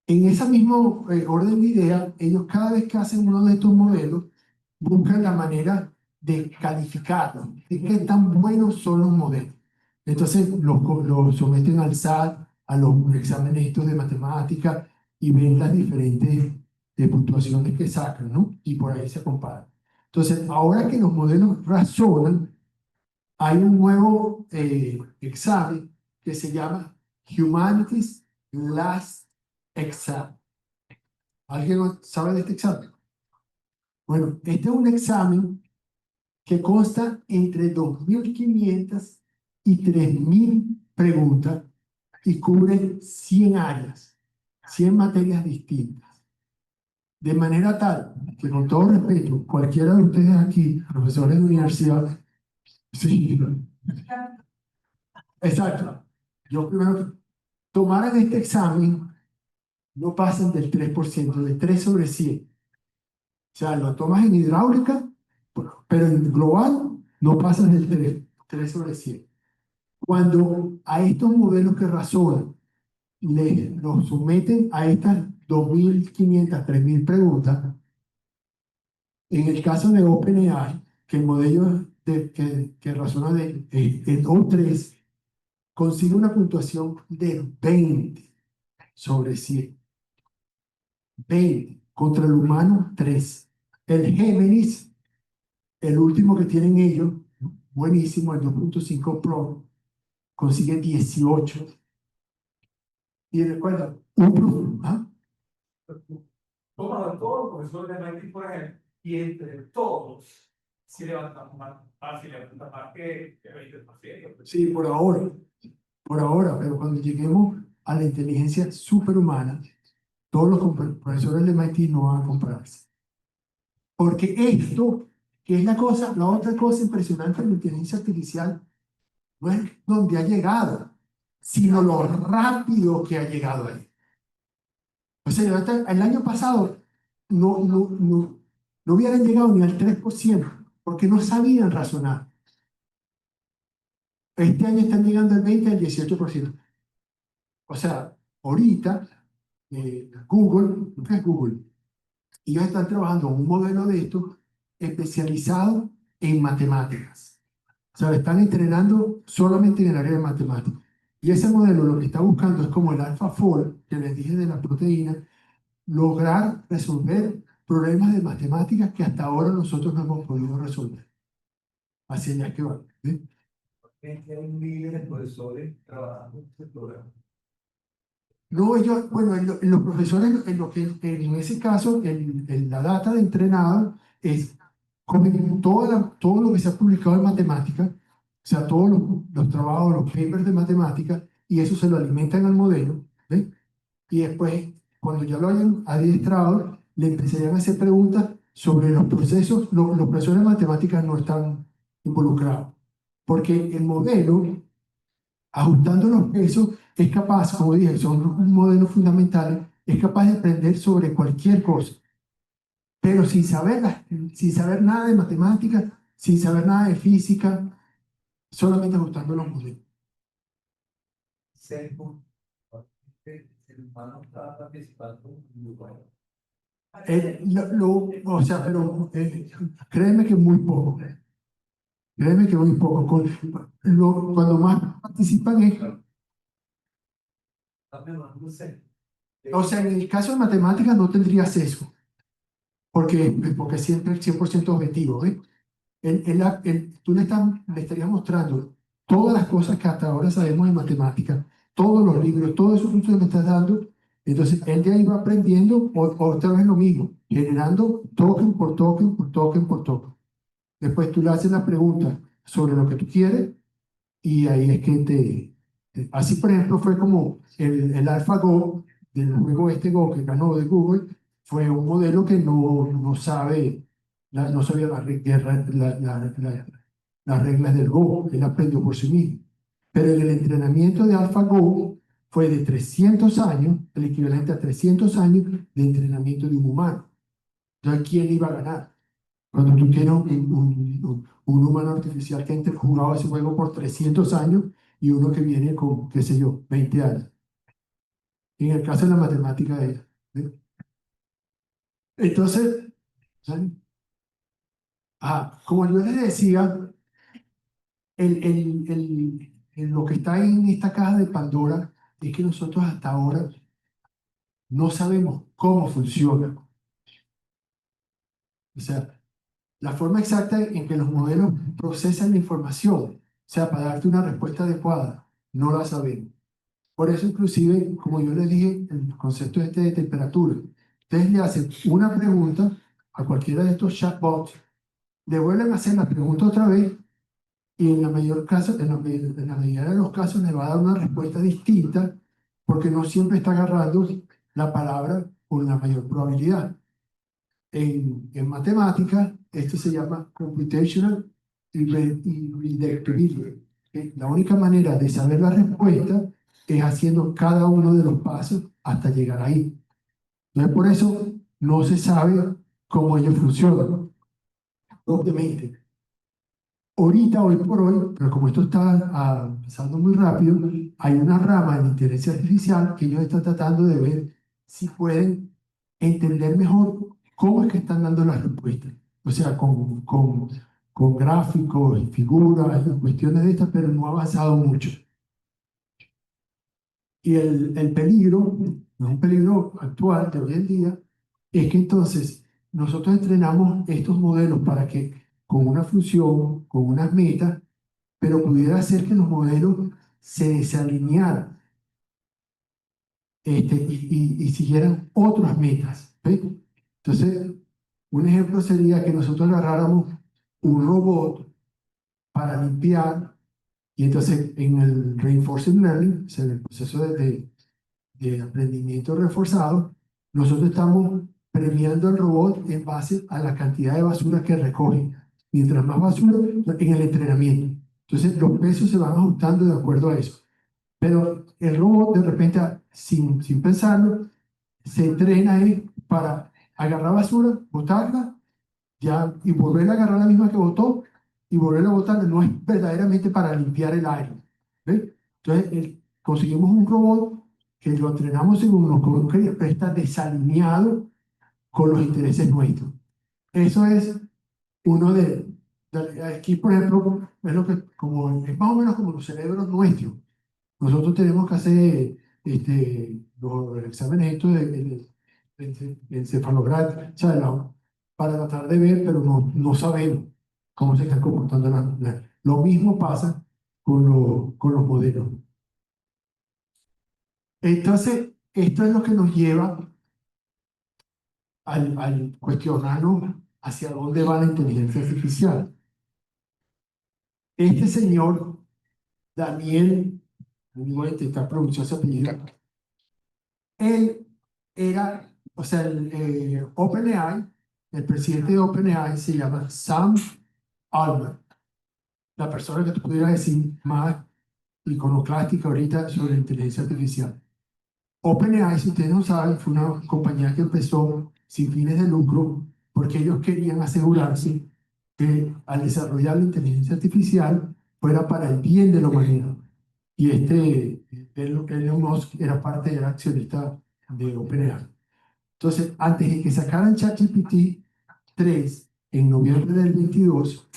en ese mismo orden de ideas, ellos cada vez que hacen uno de estos modelos, buscan la manera de calificarlos, de qué tan buenos son los modelos. Entonces los someten al SAT, a los exámenes estos de matemática y ven las diferentes puntuaciones que sacan, ¿no? Y por ahí se comparan. Entonces, ahora que los modelos razonan, hay un nuevo examen que se llama Humanities Last Exam. ¿Alguien sabe de este examen? Bueno, este es un examen que consta entre 2.500 y 3.000 preguntas y cubre 100 áreas, 100 materias distintas. De manera tal que, con todo respeto, cualquiera de ustedes aquí, profesores de universidad, sí, exacto, yo primero, tomaran este examen, no pasan del 3%, de 3 sobre 100. O sea, lo tomas en hidráulica, pero en global no pasas del 3 sobre 100. Cuando a estos modelos que razonan los someten a estas 2.500, 3.000 preguntas, en el caso de OpenAI, que el modelo que razona el O3 consigue una puntuación de 20 sobre 100. 20 contra el humano 3. El Géminis, el último que tienen ellos, buenísimo, el 2.5 Pro, consigue 18. Y recuerda, ¿ah? Toman todos los profesores de MIT, por ejemplo, y entre todos, si levantamos más fácil, levantamos más que 20%. Sí, por ahora, pero cuando lleguemos a la inteligencia superhumana, todos los profesores de MIT no van a compararse. Porque esto, que es la otra cosa impresionante de la inteligencia artificial, no es donde ha llegado, sino lo rápido que ha llegado ahí. O sea, el año pasado no hubieran llegado ni al 3%, porque no sabían razonar. Este año están llegando al 20 al 18%. O sea, ahorita Google, ¿qué es Google? Ellos están trabajando en un modelo de esto especializado en matemáticas. O sea, están entrenando solamente en el área de matemáticas. Y ese modelo lo que está buscando es como el AlphaFold, que les dije de la proteína, lograr resolver problemas de matemáticas que hasta ahora nosotros no hemos podido resolver. Así es que va. ¿Sí? Hay miles de profesores trabajando en este programa. No, ellos, bueno, los profesores, en ese caso, la data de entrenado es con todo lo que se ha publicado en matemáticas, o sea, todos los trabajos, los papers de matemáticas, y eso se lo alimentan al modelo, ¿ves? Y después, cuando ya lo hayan adiestrado, le empezarían a hacer preguntas sobre los procesos. Los profesores de matemáticas no están involucrados, porque el modelo, ajustando los pesos, es capaz, como dije, son modelos fundamentales, es capaz de aprender sobre cualquier cosa, pero sin saber nada de matemáticas, sin saber nada de física, solamente ajustando los modelos. Según el humano está participando en un grupo. O sea, pero créeme que muy poco. Créeme que muy poco. Cuando más participan es, No sé. o sea, en el caso de matemáticas no tendría sesgo, porque siempre es 100% objetivo, ¿eh? Tú le estarías mostrando todas las cosas que hasta ahora sabemos de matemáticas, todos los libros, todo eso que tú le estás dando. Entonces, él de ahí va aprendiendo otra vez lo mismo, generando token por token, por token, por token. Después tú le haces la pregunta sobre lo que tú quieres y ahí es que así, por ejemplo, fue como el AlphaGo del juego este Go que ganó de Google, fue un modelo que no sabe, no sabía las reglas del Go, él aprendió por sí mismo. Pero en el entrenamiento de AlphaGo fue de 300 años, el equivalente a 300 años de entrenamiento de un humano. Entonces, ¿quién iba a ganar? Cuando tú tienes un humano artificial que ha jugado ese juego por 300 años y uno que viene con, qué sé yo, 20 años. En el caso de la matemática de ella. ¿Sí? Entonces, ¿sale? Como yo les decía, lo que está en esta caja de Pandora es que nosotros hasta ahora no sabemos cómo funciona. O sea, la forma exacta en que los modelos procesan la información, o sea, para darte una respuesta adecuada, no la sabemos. Por eso, inclusive, como yo les dije, el concepto este de temperatura. Ustedes le hacen una pregunta a cualquiera de estos chatbots, le vuelven a hacer la pregunta otra vez y en la mayor caso, en la mayoría de los casos le va a dar una respuesta distinta porque no siempre está agarrando la palabra con la mayor probabilidad. En matemáticas, esto se llama computational irreducibility. La única manera de saber la respuesta es haciendo cada uno de los pasos hasta llegar ahí. Entonces, por eso no se sabe cómo ellos funcionan. Obviamente, ahorita, hoy por hoy, pero como esto está avanzando muy rápido, hay una rama de la inteligencia artificial que ellos están tratando de ver si pueden entender mejor cómo es que están dando las respuestas. O sea, con gráficos y figuras y cuestiones de estas, pero no ha avanzado mucho. Y el peligro, no es un peligro actual de hoy en día, es que entonces nosotros entrenamos estos modelos para que con una función, con unas metas, pero pudiera ser que los modelos se desalinearan y siguieran otras metas. ¿Ves? Entonces, un ejemplo sería que nosotros agarráramos un robot para limpiar y entonces en el reinforcement learning, o sea, en el proceso de aprendimiento reforzado, nosotros estamos premiando al robot en base a la cantidad de basura que recoge. Mientras más basura, en el entrenamiento. Entonces, los pesos se van ajustando de acuerdo a eso. Pero el robot, de repente, sin pensarlo, se entrena ahí para agarrar basura, botarla, ya, y volver a agarrar la misma que botó, y volver a botarla. No es verdaderamente para limpiar el aire. ¿Ves? Entonces, conseguimos un robot que lo entrenamos según los colores, pero está desalineado con los intereses nuestros. Eso es uno aquí, por ejemplo, es lo que, como, es más o menos como los cerebros nuestros. Nosotros tenemos que hacer los exámenes estos de encefalograma, o sea, para tratar de ver, pero no sabemos cómo se están comportando lo mismo pasa con los modelos. Entonces, esto es lo que nos lleva al cuestionarnos hacia dónde va la inteligencia artificial. Este señor, Daniel, voy a intentar pronunciar su apellido, él era, o sea, OpenAI, el presidente de OpenAI se llama Sam Altman, la persona que tú pudieras decir más iconoclástica ahorita sobre inteligencia artificial. OpenAI, si ustedes no saben, fue una compañía que empezó sin fines de lucro porque ellos querían asegurarse que al desarrollar la inteligencia artificial fuera para el bien de la humanidad. Y Elon Musk era parte del accionista de OpenAI. Entonces, antes de que sacaran ChatGPT 3 en noviembre del 22,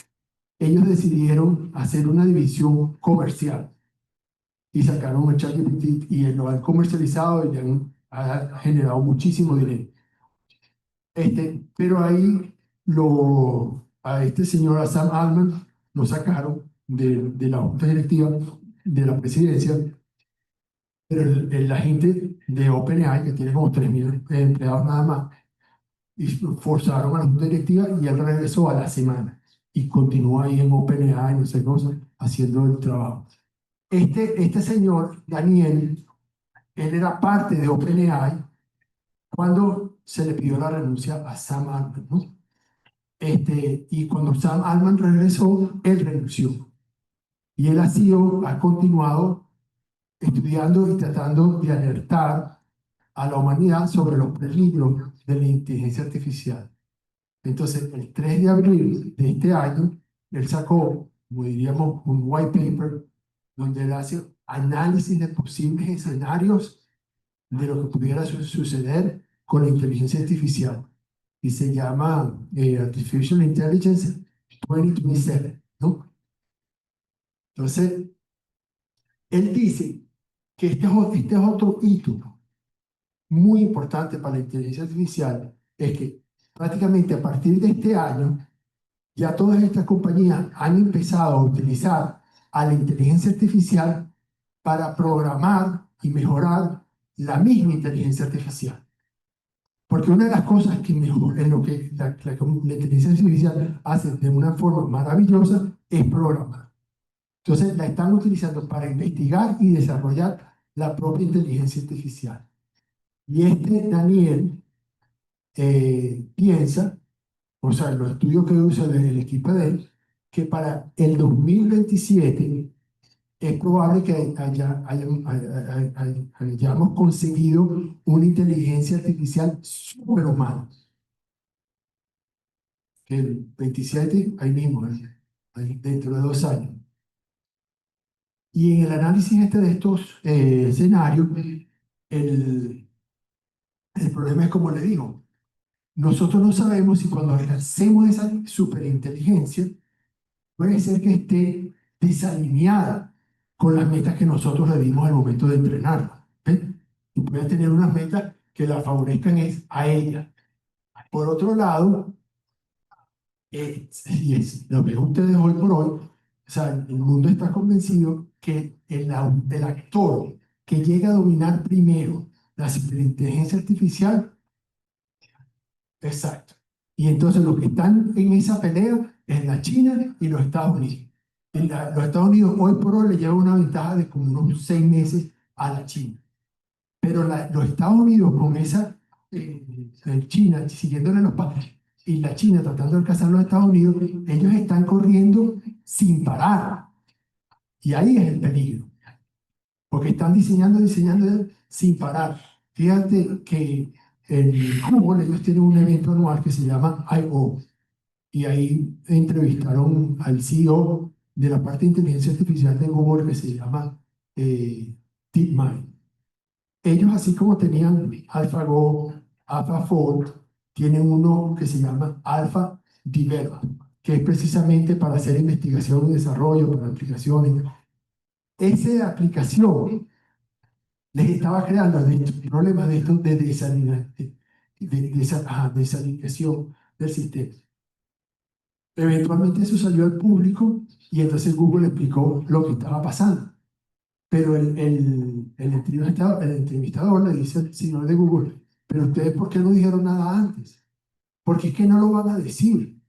ellos decidieron hacer una división comercial y sacaron el ChatGPT y lo han comercializado y le ha generado muchísimo dinero. Pero ahí a este señor, a Sam Altman, lo sacaron de la junta directiva de la presidencia, pero la gente de OpenAI, que tiene como 3.000 empleados nada más, y forzaron a la junta directiva y él regresó a la semana y continúa ahí en OpenAI, no sé cosas, haciendo el trabajo. Este señor, Daniel, él era parte de OpenAI cuando se le pidió la renuncia a Sam Altman, ¿no? Y cuando Sam Altman regresó, él renunció. Y él ha continuado estudiando y tratando de alertar a la humanidad sobre los peligros de la inteligencia artificial. Entonces, el 3 de abril de este año, él sacó, como diríamos, un white paper donde él hace análisis de posibles escenarios de lo que pudiera suceder con la inteligencia artificial. Y se llama Artificial Intelligence 2027, ¿no? Entonces, él dice que este es otro hito muy importante para la inteligencia artificial, es que prácticamente a partir de este año, ya todas estas compañías han empezado a utilizar a la inteligencia artificial para programar y mejorar la misma inteligencia artificial. Porque una de las cosas que mejor, en lo que la inteligencia artificial hace de una forma maravillosa es programar. Entonces la están utilizando para investigar y desarrollar la propia inteligencia artificial. Y Daniel piensa, o sea, los estudios que usa el equipo de él, que para el 2027 es probable que hayamos conseguido una inteligencia artificial superhumana. Que el 27, ahí mismo, dentro de 2 años. Y en el análisis de estos escenarios, el, el problema es como le digo, nosotros no sabemos si cuando hacemos esa superinteligencia, puede ser que esté desalineada con las metas que nosotros le dimos al momento de entrenarla. Y puede tener unas metas que la favorezcan a ella. Por otro lado, y es lo que ustedes hoy por hoy, o sea, el mundo está convencido que el actor que llega a dominar primero la superinteligencia artificial, exacto. Y entonces los que están en esa pelea es la China y los Estados Unidos. Los Estados Unidos hoy por hoy le lleva una ventaja de como unos 6 meses a la China. Pero los Estados Unidos con esa China siguiéndole los pasos y la China tratando de alcanzar a los Estados Unidos, ellos están corriendo sin parar. Y ahí es el peligro. Porque están diseñando sin parar. Fíjate que en Google ellos tienen un evento anual que se llama I.O. Y ahí entrevistaron al CEO de la parte de inteligencia artificial de Google que se llama DeepMind. Ellos, así como tenían AlphaGo, AlphaFold, tienen uno que se llama Alpha Develop. que es precisamente para hacer investigación y desarrollo para aplicaciones. Esa aplicación les estaba creando problemas de estos de desalineación del sistema. Eventualmente eso salió al público y entonces Google explicó lo que estaba pasando. Pero el entrevistador le dice al señor de Google, pero ustedes ¿por qué no dijeron nada antes? Porque es que no lo van a decir.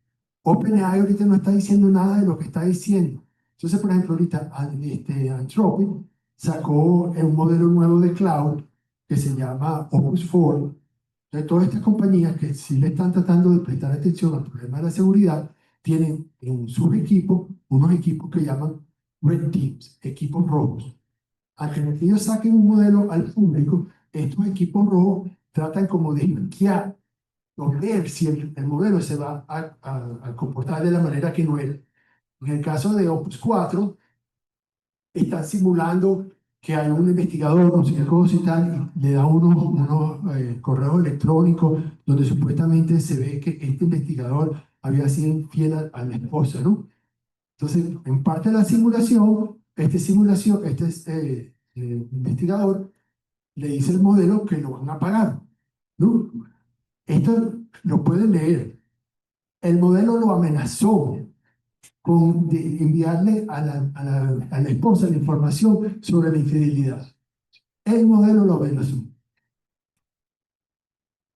OpenAI ahorita no está diciendo nada de lo que está diciendo. Entonces, por ejemplo, ahorita Anthropic sacó un modelo nuevo de cloud que se llama Opus 4. Entonces, todas estas compañías que sí le están tratando de prestar atención al problema de la seguridad, tienen en sus equipos unos equipos que llaman Red Teams, equipos rojos. Antes de que ellos saquen un modelo al público, estos equipos rojos tratan como de hackear o ver si el modelo se va a comportar de la manera que no es. En el caso de Opus 4, están simulando que hay un investigador, no sé qué cosa y tal, y le da unos correos electrónicos donde supuestamente se ve que este investigador había sido infiel a la esposa, ¿no? Entonces, en parte de la simulación, este investigador le dice al modelo que lo van a pagar, ¿no? Esto lo pueden leer. El modelo lo amenazó con enviarle a la esposa la información sobre la infidelidad. El modelo lo amenazó.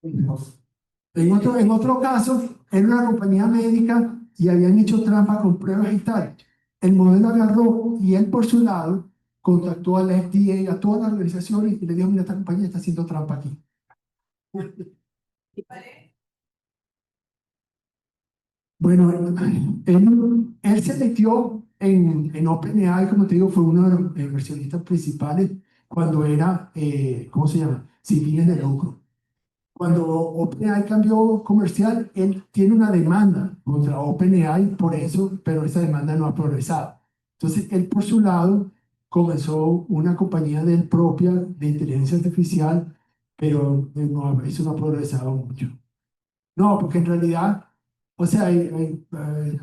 En otro caso, era una compañía médica y habían hecho trampa con pruebas y tal. El modelo agarró y él por su lado contactó a la FDA, a todas las organizaciones y le dijo, mira, esta compañía está haciendo trampa aquí. Bueno, él se metió en OpenAI, como te digo, fue uno de los inversionistas principales cuando era, ¿cómo se llama? Sin fines de lucro. Cuando OpenAI cambió comercial, él tiene una demanda contra OpenAI por eso, pero esa demanda no ha progresado. Entonces, él por su lado comenzó una compañía de él propia de inteligencia artificial, pero eso no ha progresado mucho. No, porque en realidad, o sea,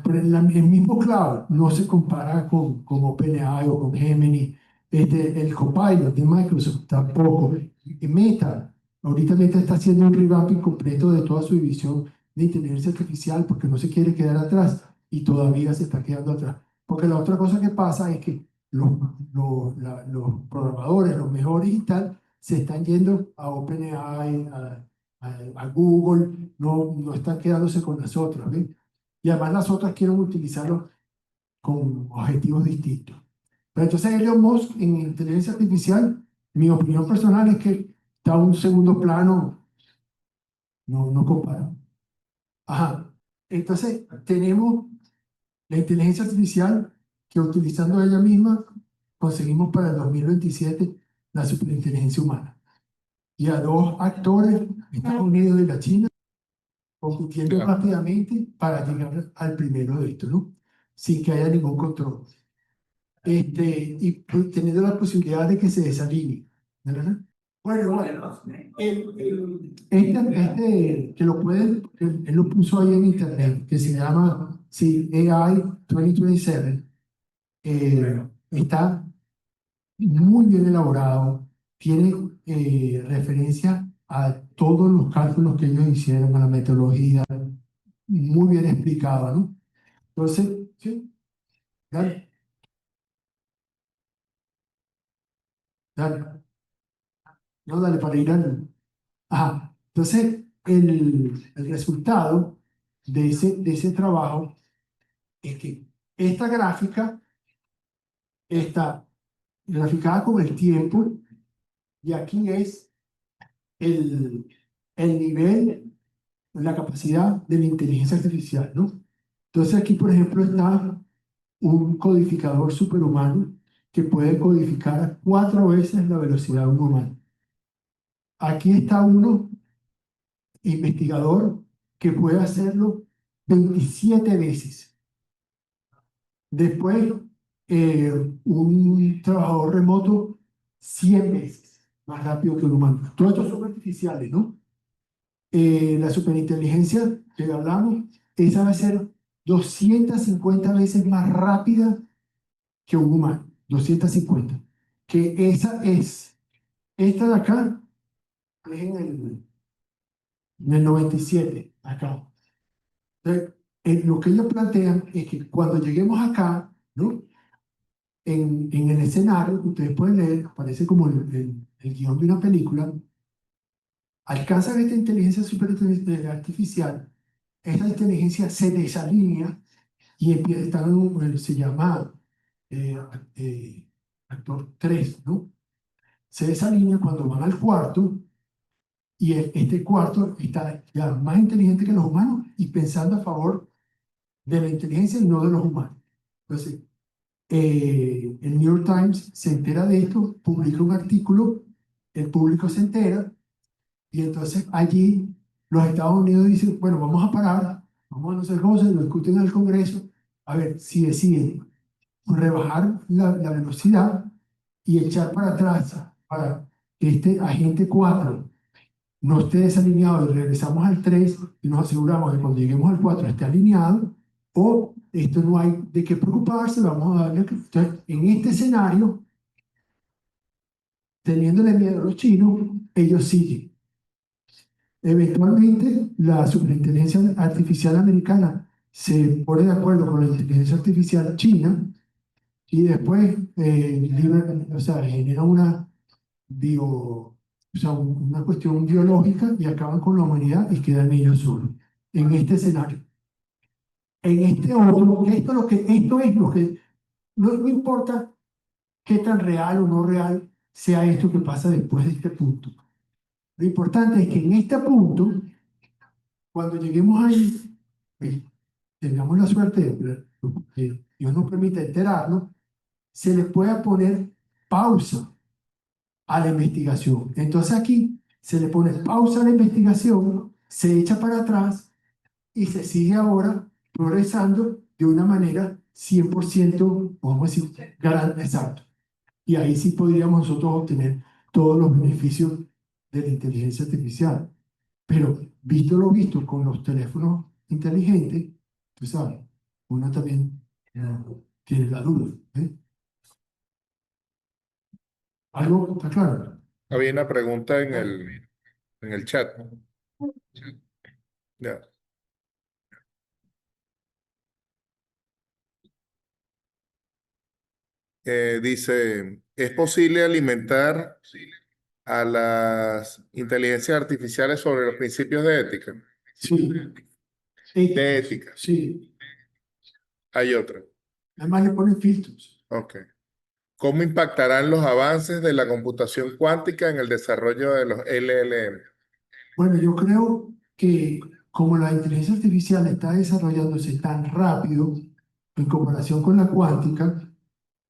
pero el mismo cloud no se compara con OpenAI o con Gemini. El Copilot de Microsoft tampoco. Y Meta, ahorita Meta está haciendo un revamping completo de toda su división de inteligencia artificial porque no se quiere quedar atrás y todavía se está quedando atrás. Porque la otra cosa que pasa es que los programadores, los mejores y tal, se están yendo a OpenAI, a Google, no están quedándose con las otras, ¿ves? Y además las otras quieren utilizarlo con objetivos distintos. Pero entonces Elon Musk en inteligencia artificial, mi opinión personal es que está a un segundo plano, no compara. Ajá. Entonces tenemos la inteligencia artificial que utilizando ella misma conseguimos para el 2027 la superinteligencia humana. Y a dos actores, Estados Unidos y la China, compitiendo Claro. rápidamente para llegar al primero de estos, ¿no? Sin que haya ningún control. Y pues, teniendo la posibilidad de que se desalinee, ¿verdad? Bueno, que lo pueden, él lo puso ahí en internet, que se llama, sí, AI 2027, está muy bien elaborado, tiene referencia a todos los cálculos que ellos hicieron, a la metodología, muy bien explicado, ¿no? Entonces, sí, dale, dale, no, dale para ir al... Ajá, entonces, el resultado de ese trabajo es que esta gráfica está graficada con el tiempo y aquí es el, el nivel, la capacidad de la inteligencia artificial, ¿no? Entonces aquí, por ejemplo, está un codificador superhumano que puede codificar 4 veces la velocidad de un humano. Aquí está uno, investigador, que puede hacerlo 27 veces. Después, un trabajador remoto 100 veces más rápido que un humano. Todos estos son artificiales, ¿no? La superinteligencia que hablamos, esa va a ser 250 veces más rápida que un humano. 250. Que esa es, esta de acá, es en el 97, acá. Entonces, lo que ellos plantean es que cuando lleguemos acá, ¿no? En el escenario, que ustedes pueden leer, parece como el guión de una película, alcanzan esta inteligencia artificial, esta inteligencia se desalinea y empieza, se llama eh, eh, actor 3, ¿no? Se desalinea cuando van al cuarto y este cuarto está ya más inteligente que los humanos y pensando a favor de la inteligencia y no de los humanos. Entonces, el New York Times se entera de esto, publica un artículo, el público se entera y entonces allí los Estados Unidos dicen, bueno, vamos a parar, vamos a no hacer cosas, lo discuten en el Congreso, a ver si deciden rebajar la velocidad y echar para atrás para que este agente 4 no esté desalineado y regresamos al 3 y nos aseguramos que cuando lleguemos al 4 esté alineado, o esto no hay de qué preocuparse, vamos a darle. Entonces, en este escenario, teniéndole miedo a los chinos, ellos siguen. Eventualmente, la superintendencia artificial americana se pone de acuerdo con la inteligencia artificial china y después o sea, genera una cuestión biológica y acaban con la humanidad y quedan ellos solos. En este escenario. En este otro, esto es lo que, no importa qué tan real o no real sea esto que pasa después de este punto. Lo importante es que en este punto, cuando lleguemos ahí, tengamos la suerte de que Dios nos permita enterarnos, se le pueda poner pausa a la investigación. Entonces aquí se le pone pausa a la investigación, se echa para atrás y se sigue ahora progresando de una manera 100%, vamos a decir, exacto. Y ahí sí podríamos nosotros obtener todos los beneficios de la inteligencia artificial. Pero visto lo visto con los teléfonos inteligentes, tú sabes, uno también tiene la duda. ¿Algo está claro? Había una pregunta en el chat. Ya. Dice, ¿es posible alimentar a las inteligencias artificiales sobre los principios de ética? Sí. De ética. Sí. Hay otra. Además le ponen filtros. Ok. ¿Cómo impactarán los avances de la computación cuántica en el desarrollo de los LLM? Bueno, yo creo que como la inteligencia artificial está desarrollándose tan rápido en comparación con la cuántica,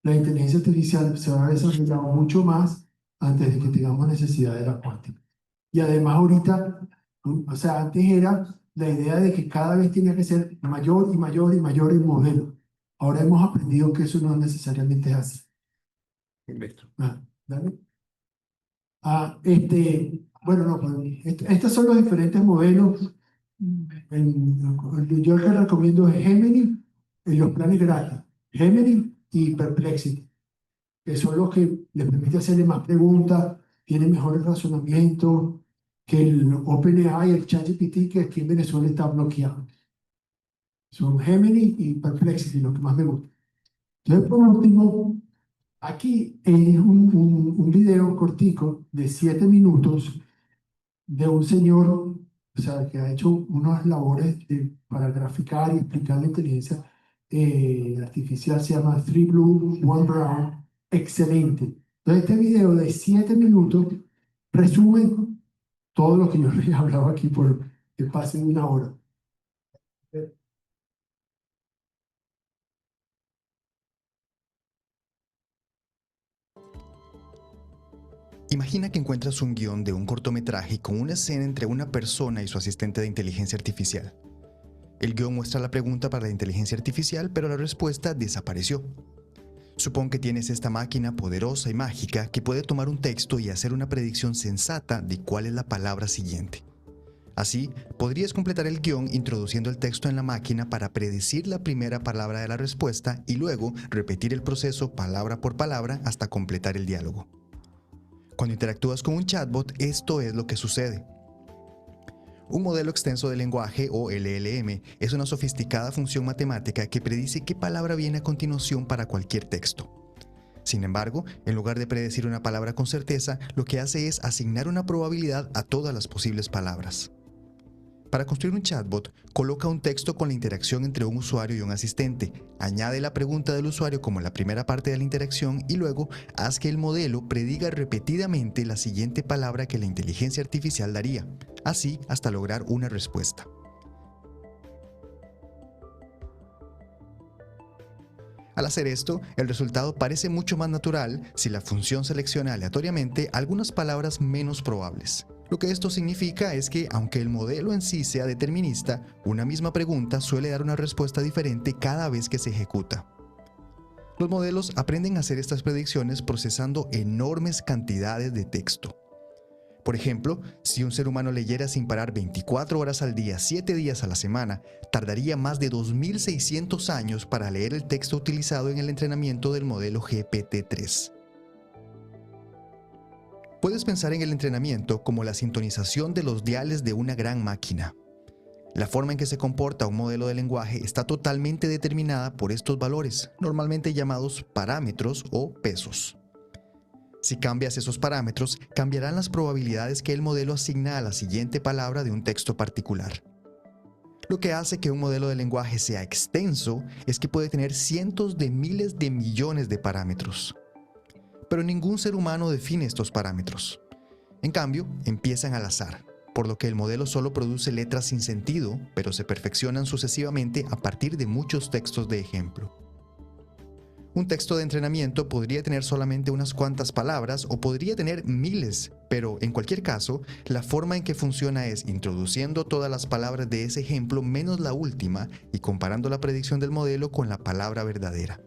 la inteligencia artificial se va a desarrollar mucho más antes de que tengamos necesidad de la cuántica. Y además ahorita, o sea, antes era la idea de que cada vez tenía que ser mayor y mayor y mayor el modelo. Ahora hemos aprendido que eso no necesariamente es así. Listo. ¿Dale? Bueno, no, pues, estos son los diferentes modelos. Yo el que recomiendo es Gemini y los planes gratis. Gemini y Perplexity, que son los que les permite hacerle más preguntas, tienen mejores razonamientos que el OpenAI, el ChatGPT, que aquí en Venezuela está bloqueado. Son Gemini y Perplexity, lo que más me gusta. Entonces, por último, aquí es un video cortico de 7 minutos de un señor, o sea, que ha hecho unas labores para graficar y explicar la inteligencia artificial, se llama Three Blue, One Brown, excelente. Entonces, este video de 7 minutos resume todo lo que yo les he hablado aquí por espacio de una hora. Imagina que encuentras un guión de un cortometraje con una escena entre una persona y su asistente de inteligencia artificial. El guión muestra la pregunta para la inteligencia artificial, pero la respuesta desapareció. Supón que tienes esta máquina poderosa y mágica que puede tomar un texto y hacer una predicción sensata de cuál es la palabra siguiente. Así, podrías completar el guión introduciendo el texto en la máquina para predecir la primera palabra de la respuesta y luego repetir el proceso palabra por palabra hasta completar el diálogo. Cuando interactúas con un chatbot, esto es lo que sucede. Un modelo extenso de lenguaje, o LLM, es una sofisticada función matemática que predice qué palabra viene a continuación para cualquier texto. Sin embargo, en lugar de predecir una palabra con certeza, lo que hace es asignar una probabilidad a todas las posibles palabras. Para construir un chatbot, coloca un texto con la interacción entre un usuario y un asistente, añade la pregunta del usuario como la primera parte de la interacción y luego haz que el modelo prediga repetidamente la siguiente palabra que la inteligencia artificial daría, así hasta lograr una respuesta. Al hacer esto, el resultado parece mucho más natural si la función selecciona aleatoriamente algunas palabras menos probables. Lo que esto significa es que, aunque el modelo en sí sea determinista, una misma pregunta suele dar una respuesta diferente cada vez que se ejecuta. Los modelos aprenden a hacer estas predicciones procesando enormes cantidades de texto. Por ejemplo, si un ser humano leyera sin parar 24 horas al día, 7 días a la semana, tardaría más de 2.600 años para leer el texto utilizado en el entrenamiento del modelo GPT-3. Puedes pensar en el entrenamiento como la sintonización de los diales de una gran máquina. La forma en que se comporta un modelo de lenguaje está totalmente determinada por estos valores, normalmente llamados parámetros o pesos. Si cambias esos parámetros, cambiarán las probabilidades que el modelo asigna a la siguiente palabra de un texto particular. Lo que hace que un modelo de lenguaje sea extenso es que puede tener cientos de miles de millones de parámetros. Pero ningún ser humano define estos parámetros. En cambio, empiezan al azar, por lo que el modelo solo produce letras sin sentido, pero se perfeccionan sucesivamente a partir de muchos textos de ejemplo. Un texto de entrenamiento podría tener solamente unas cuantas palabras o podría tener miles, pero en cualquier caso, la forma en que funciona es introduciendo todas las palabras de ese ejemplo menos la última y comparando la predicción del modelo con la palabra verdadera.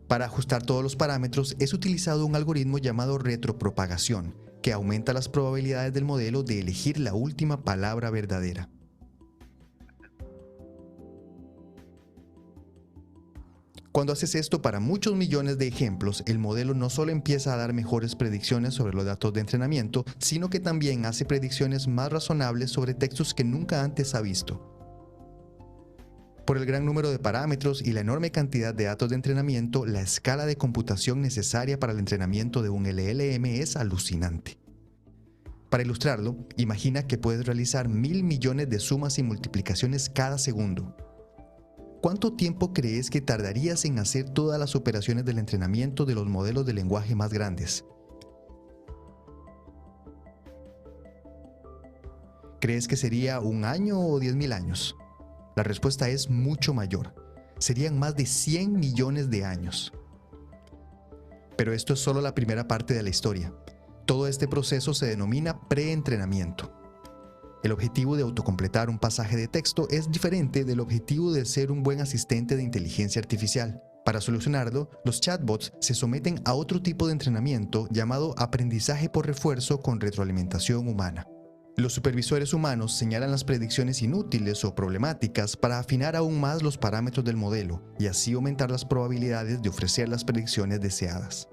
Para ajustar todos los parámetros es utilizado un algoritmo llamado retropropagación, que aumenta las probabilidades del modelo de elegir la última palabra verdadera. Cuando haces esto para muchos millones de ejemplos, el modelo no solo empieza a dar mejores predicciones sobre los datos de entrenamiento, sino que también hace predicciones más razonables sobre textos que nunca antes ha visto. Por el gran número de parámetros y la enorme cantidad de datos de entrenamiento, la escala de computación necesaria para el entrenamiento de un LLM es alucinante. Para ilustrarlo, imagina que puedes realizar 1.000 millones de sumas y multiplicaciones cada segundo. ¿Cuánto tiempo crees que tardarías en hacer todas las operaciones del entrenamiento de los modelos de lenguaje más grandes? ¿Crees que sería 1 año o 10.000 años? La respuesta es mucho mayor. Serían más de 100 millones de años. Pero esto es solo la primera parte de la historia. Todo este proceso se denomina preentrenamiento. El objetivo de autocompletar un pasaje de texto es diferente del objetivo de ser un buen asistente de inteligencia artificial. Para solucionarlo, los chatbots se someten a otro tipo de entrenamiento llamado aprendizaje por refuerzo con retroalimentación humana. Los supervisores humanos señalan las predicciones inútiles o problemáticas para afinar aún más los parámetros del modelo y así aumentar las probabilidades de ofrecer las predicciones deseadas.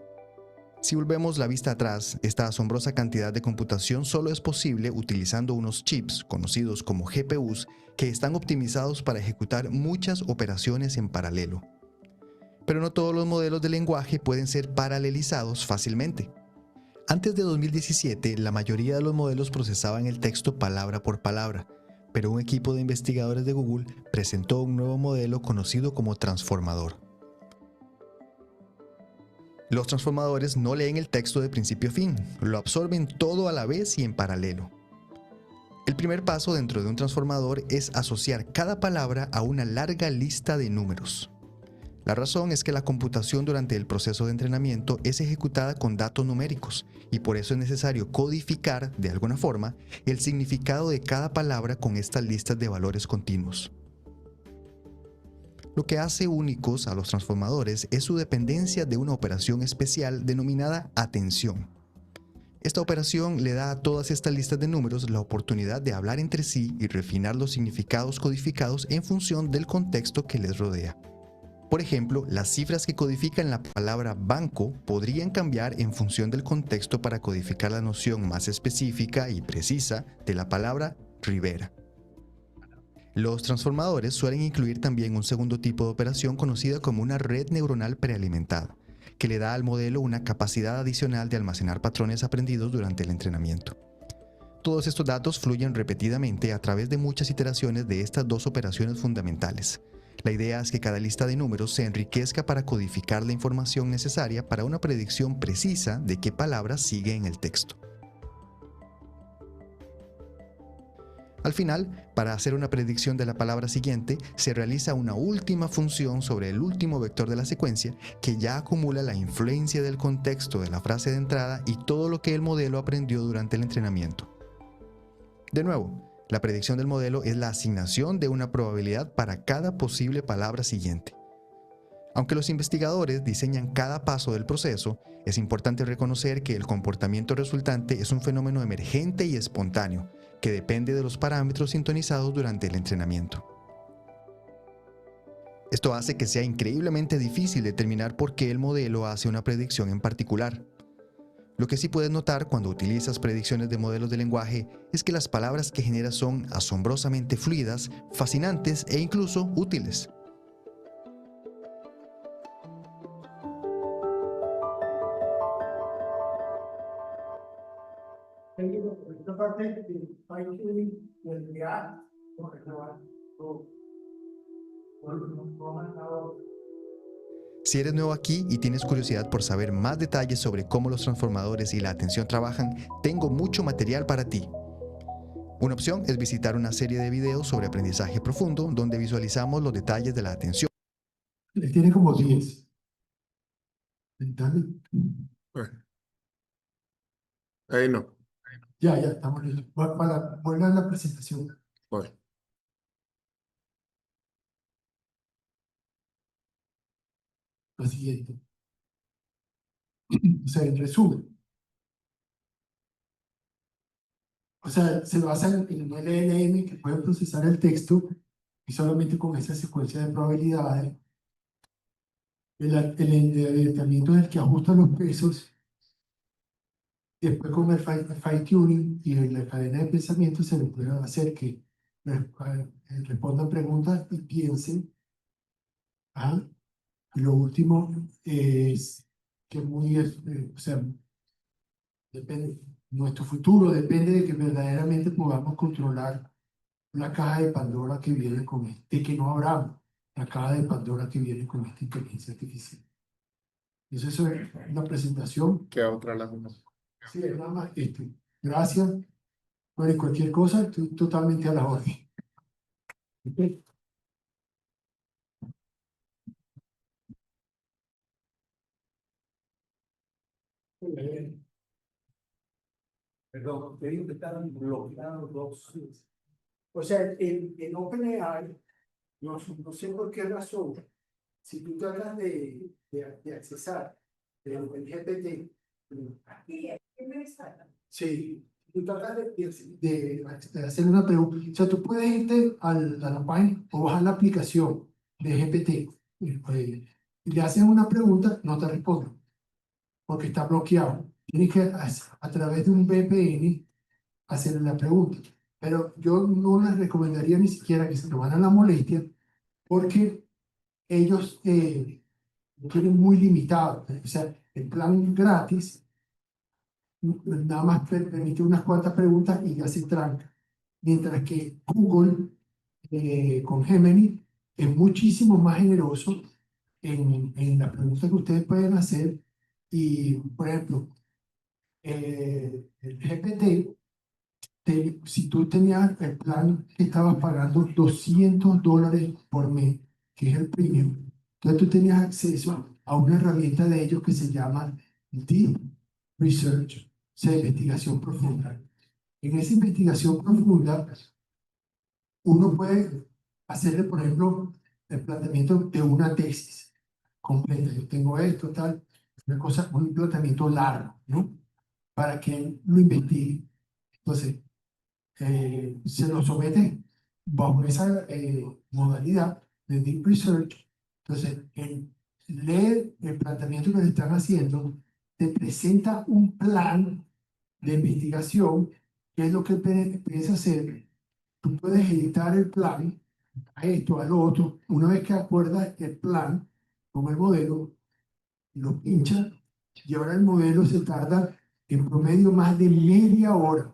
Si volvemos la vista atrás, esta asombrosa cantidad de computación solo es posible utilizando unos chips, conocidos como GPUs, que están optimizados para ejecutar muchas operaciones en paralelo. Pero no todos los modelos de lenguaje pueden ser paralelizados fácilmente. Antes de 2017, la mayoría de los modelos procesaban el texto palabra por palabra, pero un equipo de investigadores de Google presentó un nuevo modelo conocido como transformador. Los transformadores no leen el texto de principio a fin, lo absorben todo a la vez y en paralelo. El primer paso dentro de un transformador es asociar cada palabra a una larga lista de números. La razón es que la computación durante el proceso de entrenamiento es ejecutada con datos numéricos y por eso es necesario codificar, de alguna forma, el significado de cada palabra con estas listas de valores continuos. Lo que hace únicos a los transformadores es su dependencia de una operación especial denominada atención. Esta operación le da a todas estas listas de números la oportunidad de hablar entre sí y refinar los significados codificados en función del contexto que les rodea. Por ejemplo, las cifras que codifican la palabra banco podrían cambiar en función del contexto para codificar la noción más específica y precisa de la palabra ribera. Los transformadores suelen incluir también un segundo tipo de operación conocida como una red neuronal prealimentada, que le da al modelo una capacidad adicional de almacenar patrones aprendidos durante el entrenamiento. Todos estos datos fluyen repetidamente a través de muchas iteraciones de estas dos operaciones fundamentales. La idea es que cada lista de números se enriquezca para codificar la información necesaria para una predicción precisa de qué palabra sigue en el texto. Al final, para hacer una predicción de la palabra siguiente, se realiza una última función sobre el último vector de la secuencia que ya acumula la influencia del contexto de la frase de entrada y todo lo que el modelo aprendió durante el entrenamiento. De nuevo, la predicción del modelo es la asignación de una probabilidad para cada posible palabra siguiente. Aunque los investigadores diseñan cada paso del proceso, es importante reconocer que el comportamiento resultante es un fenómeno emergente y espontáneo, que depende de los parámetros sintonizados durante el entrenamiento. Esto hace que sea increíblemente difícil determinar por qué el modelo hace una predicción en particular. Lo que sí puedes notar cuando utilizas predicciones de modelos de lenguaje es que las palabras que generas son asombrosamente fluidas, fascinantes e incluso útiles. Por esta parte del fine-tuning del real, Si eres nuevo aquí y tienes curiosidad por saber más detalles sobre cómo los transformadores y la atención trabajan, tengo mucho material para ti. Una opción es visitar una serie de videos sobre aprendizaje profundo donde visualizamos los detalles de la atención. Él tiene como 10. Dale. Ahí no. Ya, estamos listos. Para volver a la presentación. Voy. Lo siguiente. O sea, en resumen. O sea, se basa en un LLM que puede procesar el texto y solamente con esa secuencia de probabilidades, el adelantamiento del que ajusta los pesos, después con el fine-tuning y en la cadena de pensamiento se le puede hacer que respondan preguntas y piensen. ¿Ah? Y lo último es que o sea, depende, nuestro futuro depende de que verdaderamente podamos controlar la caja de Pandora que viene con de que no abramos la caja de Pandora que viene con esta inteligencia artificial. Eso es una presentación. ¿Qué otra la una? Sí, es nada más esto. Gracias. Bueno, y cualquier cosa, estoy totalmente a la orden. Okay. Perdón, te digo que estaban bloqueados dos. O sea, en OpenAI, no sé por qué razón, si tú tratas de accesar el GPT, Aquí, aquí me está. sí, tú tratas de hacer una pregunta, o sea, tú puedes irte a la página o bajar la aplicación de GPT y le haces una pregunta, no te responde, porque está bloqueado. Tienes que a través de un VPN hacerle la pregunta. Pero yo no les recomendaría ni siquiera que se tomaran la molestia porque ellos lo tienen muy limitado. O sea, el plan gratis nada más permite unas cuantas preguntas y ya se tranca. Mientras que Google con Gemini es muchísimo más generoso en las preguntas que ustedes pueden hacer. Y, por ejemplo, el GPT, si tú tenías el plan que estabas pagando $200 por mes, que es el premium, entonces tú tenías acceso a una herramienta de ellos que se llama Deep Research, o sea, investigación profunda. En esa investigación profunda, uno puede hacerle, por ejemplo, el planteamiento de una tesis completa. Yo tengo esto, tal, una cosa, un planteamiento largo, ¿no? para que él lo investigue. Entonces, se lo somete bajo esa modalidad de Deep Research. Entonces, él lee el planteamiento que le están haciendo, te presenta un plan de investigación, que es lo que piensa hacer. Tú puedes editar el plan a esto, a lo otro. Una vez que acuerdas el plan con el modelo, lo pincha y ahora el modelo se tarda en promedio más de media hora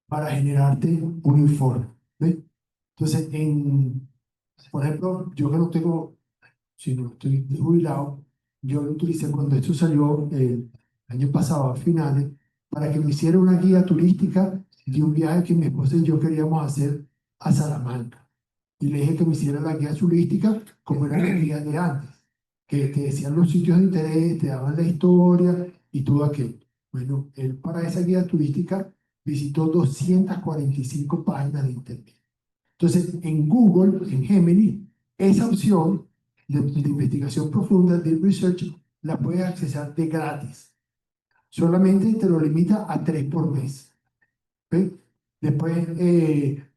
para generarte un informe. ¿Ves? Entonces, por ejemplo, yo que no tengo, si no estoy jubilado, yo lo utilicé cuando esto salió el año pasado, a finales, para que me hiciera una guía turística de un viaje que mi esposa y yo queríamos hacer a Salamanca. Y le dije que me hiciera la guía turística como eran las guías de antes, que decían los sitios de interés, te daban la historia y todo aquello. Bueno, él para esa guía turística visitó 245 páginas de internet. Entonces, en Google, en Gemini, esa opción de investigación profunda, de research, la puedes accesar de gratis. Solamente te lo limita a 3 por mes. ¿Ves? Después,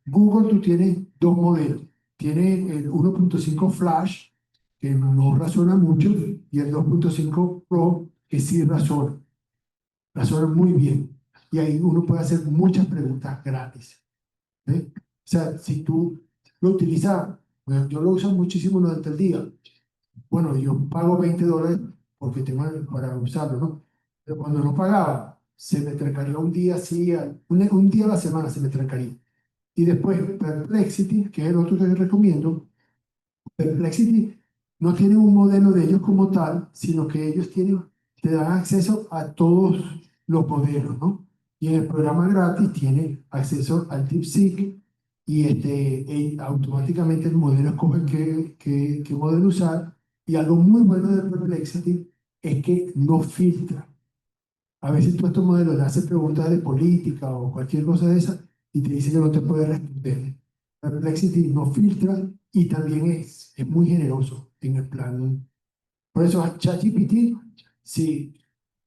Google, tú tienes dos modelos. Tienes el 1.5 Flash, que no razona mucho, y el 2.5 Pro, que sí razona muy bien. Y ahí uno puede hacer muchas preguntas gratis. ¿Ves? O sea, si tú lo utilizas, bueno, yo lo uso muchísimo durante el día. Bueno, yo pago $20 porque tengo para usarlo, ¿no? Pero cuando no pagaba, se me trancaría un día así, un día a la semana se me trancaría. Y después Perplexity, que es el otro que les recomiendo, Perplexity no tiene un modelo de ellos como tal, sino que ellos te dan acceso a todos los modelos, ¿no? Y en el programa gratis tiene acceso al DeepSeek y automáticamente el modelo escoge qué modelo usar. Y algo muy bueno de Perplexity es que no filtra. A veces tú a estos modelos le haces preguntas de política o cualquier cosa de esa y te dice que no te puede responder. Perplexity no filtra y también es muy generoso en el plan. Por eso ChatGPT, sí,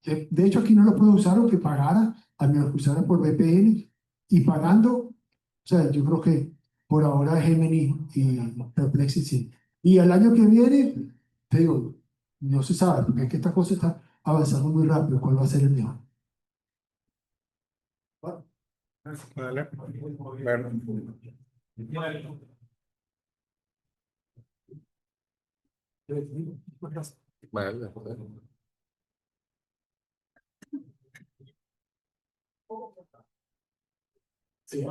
de hecho aquí no lo puedo usar aunque pagara, al menos que usara por VPN y pagando, o sea, yo creo que por ahora Gemini y Perplexity sí. Y el año que viene, te digo, no se sabe, porque es que esta cosa está avanzando muy rápido, ¿cuál va a ser el mejor? Vale. Bueno, vale. Sí.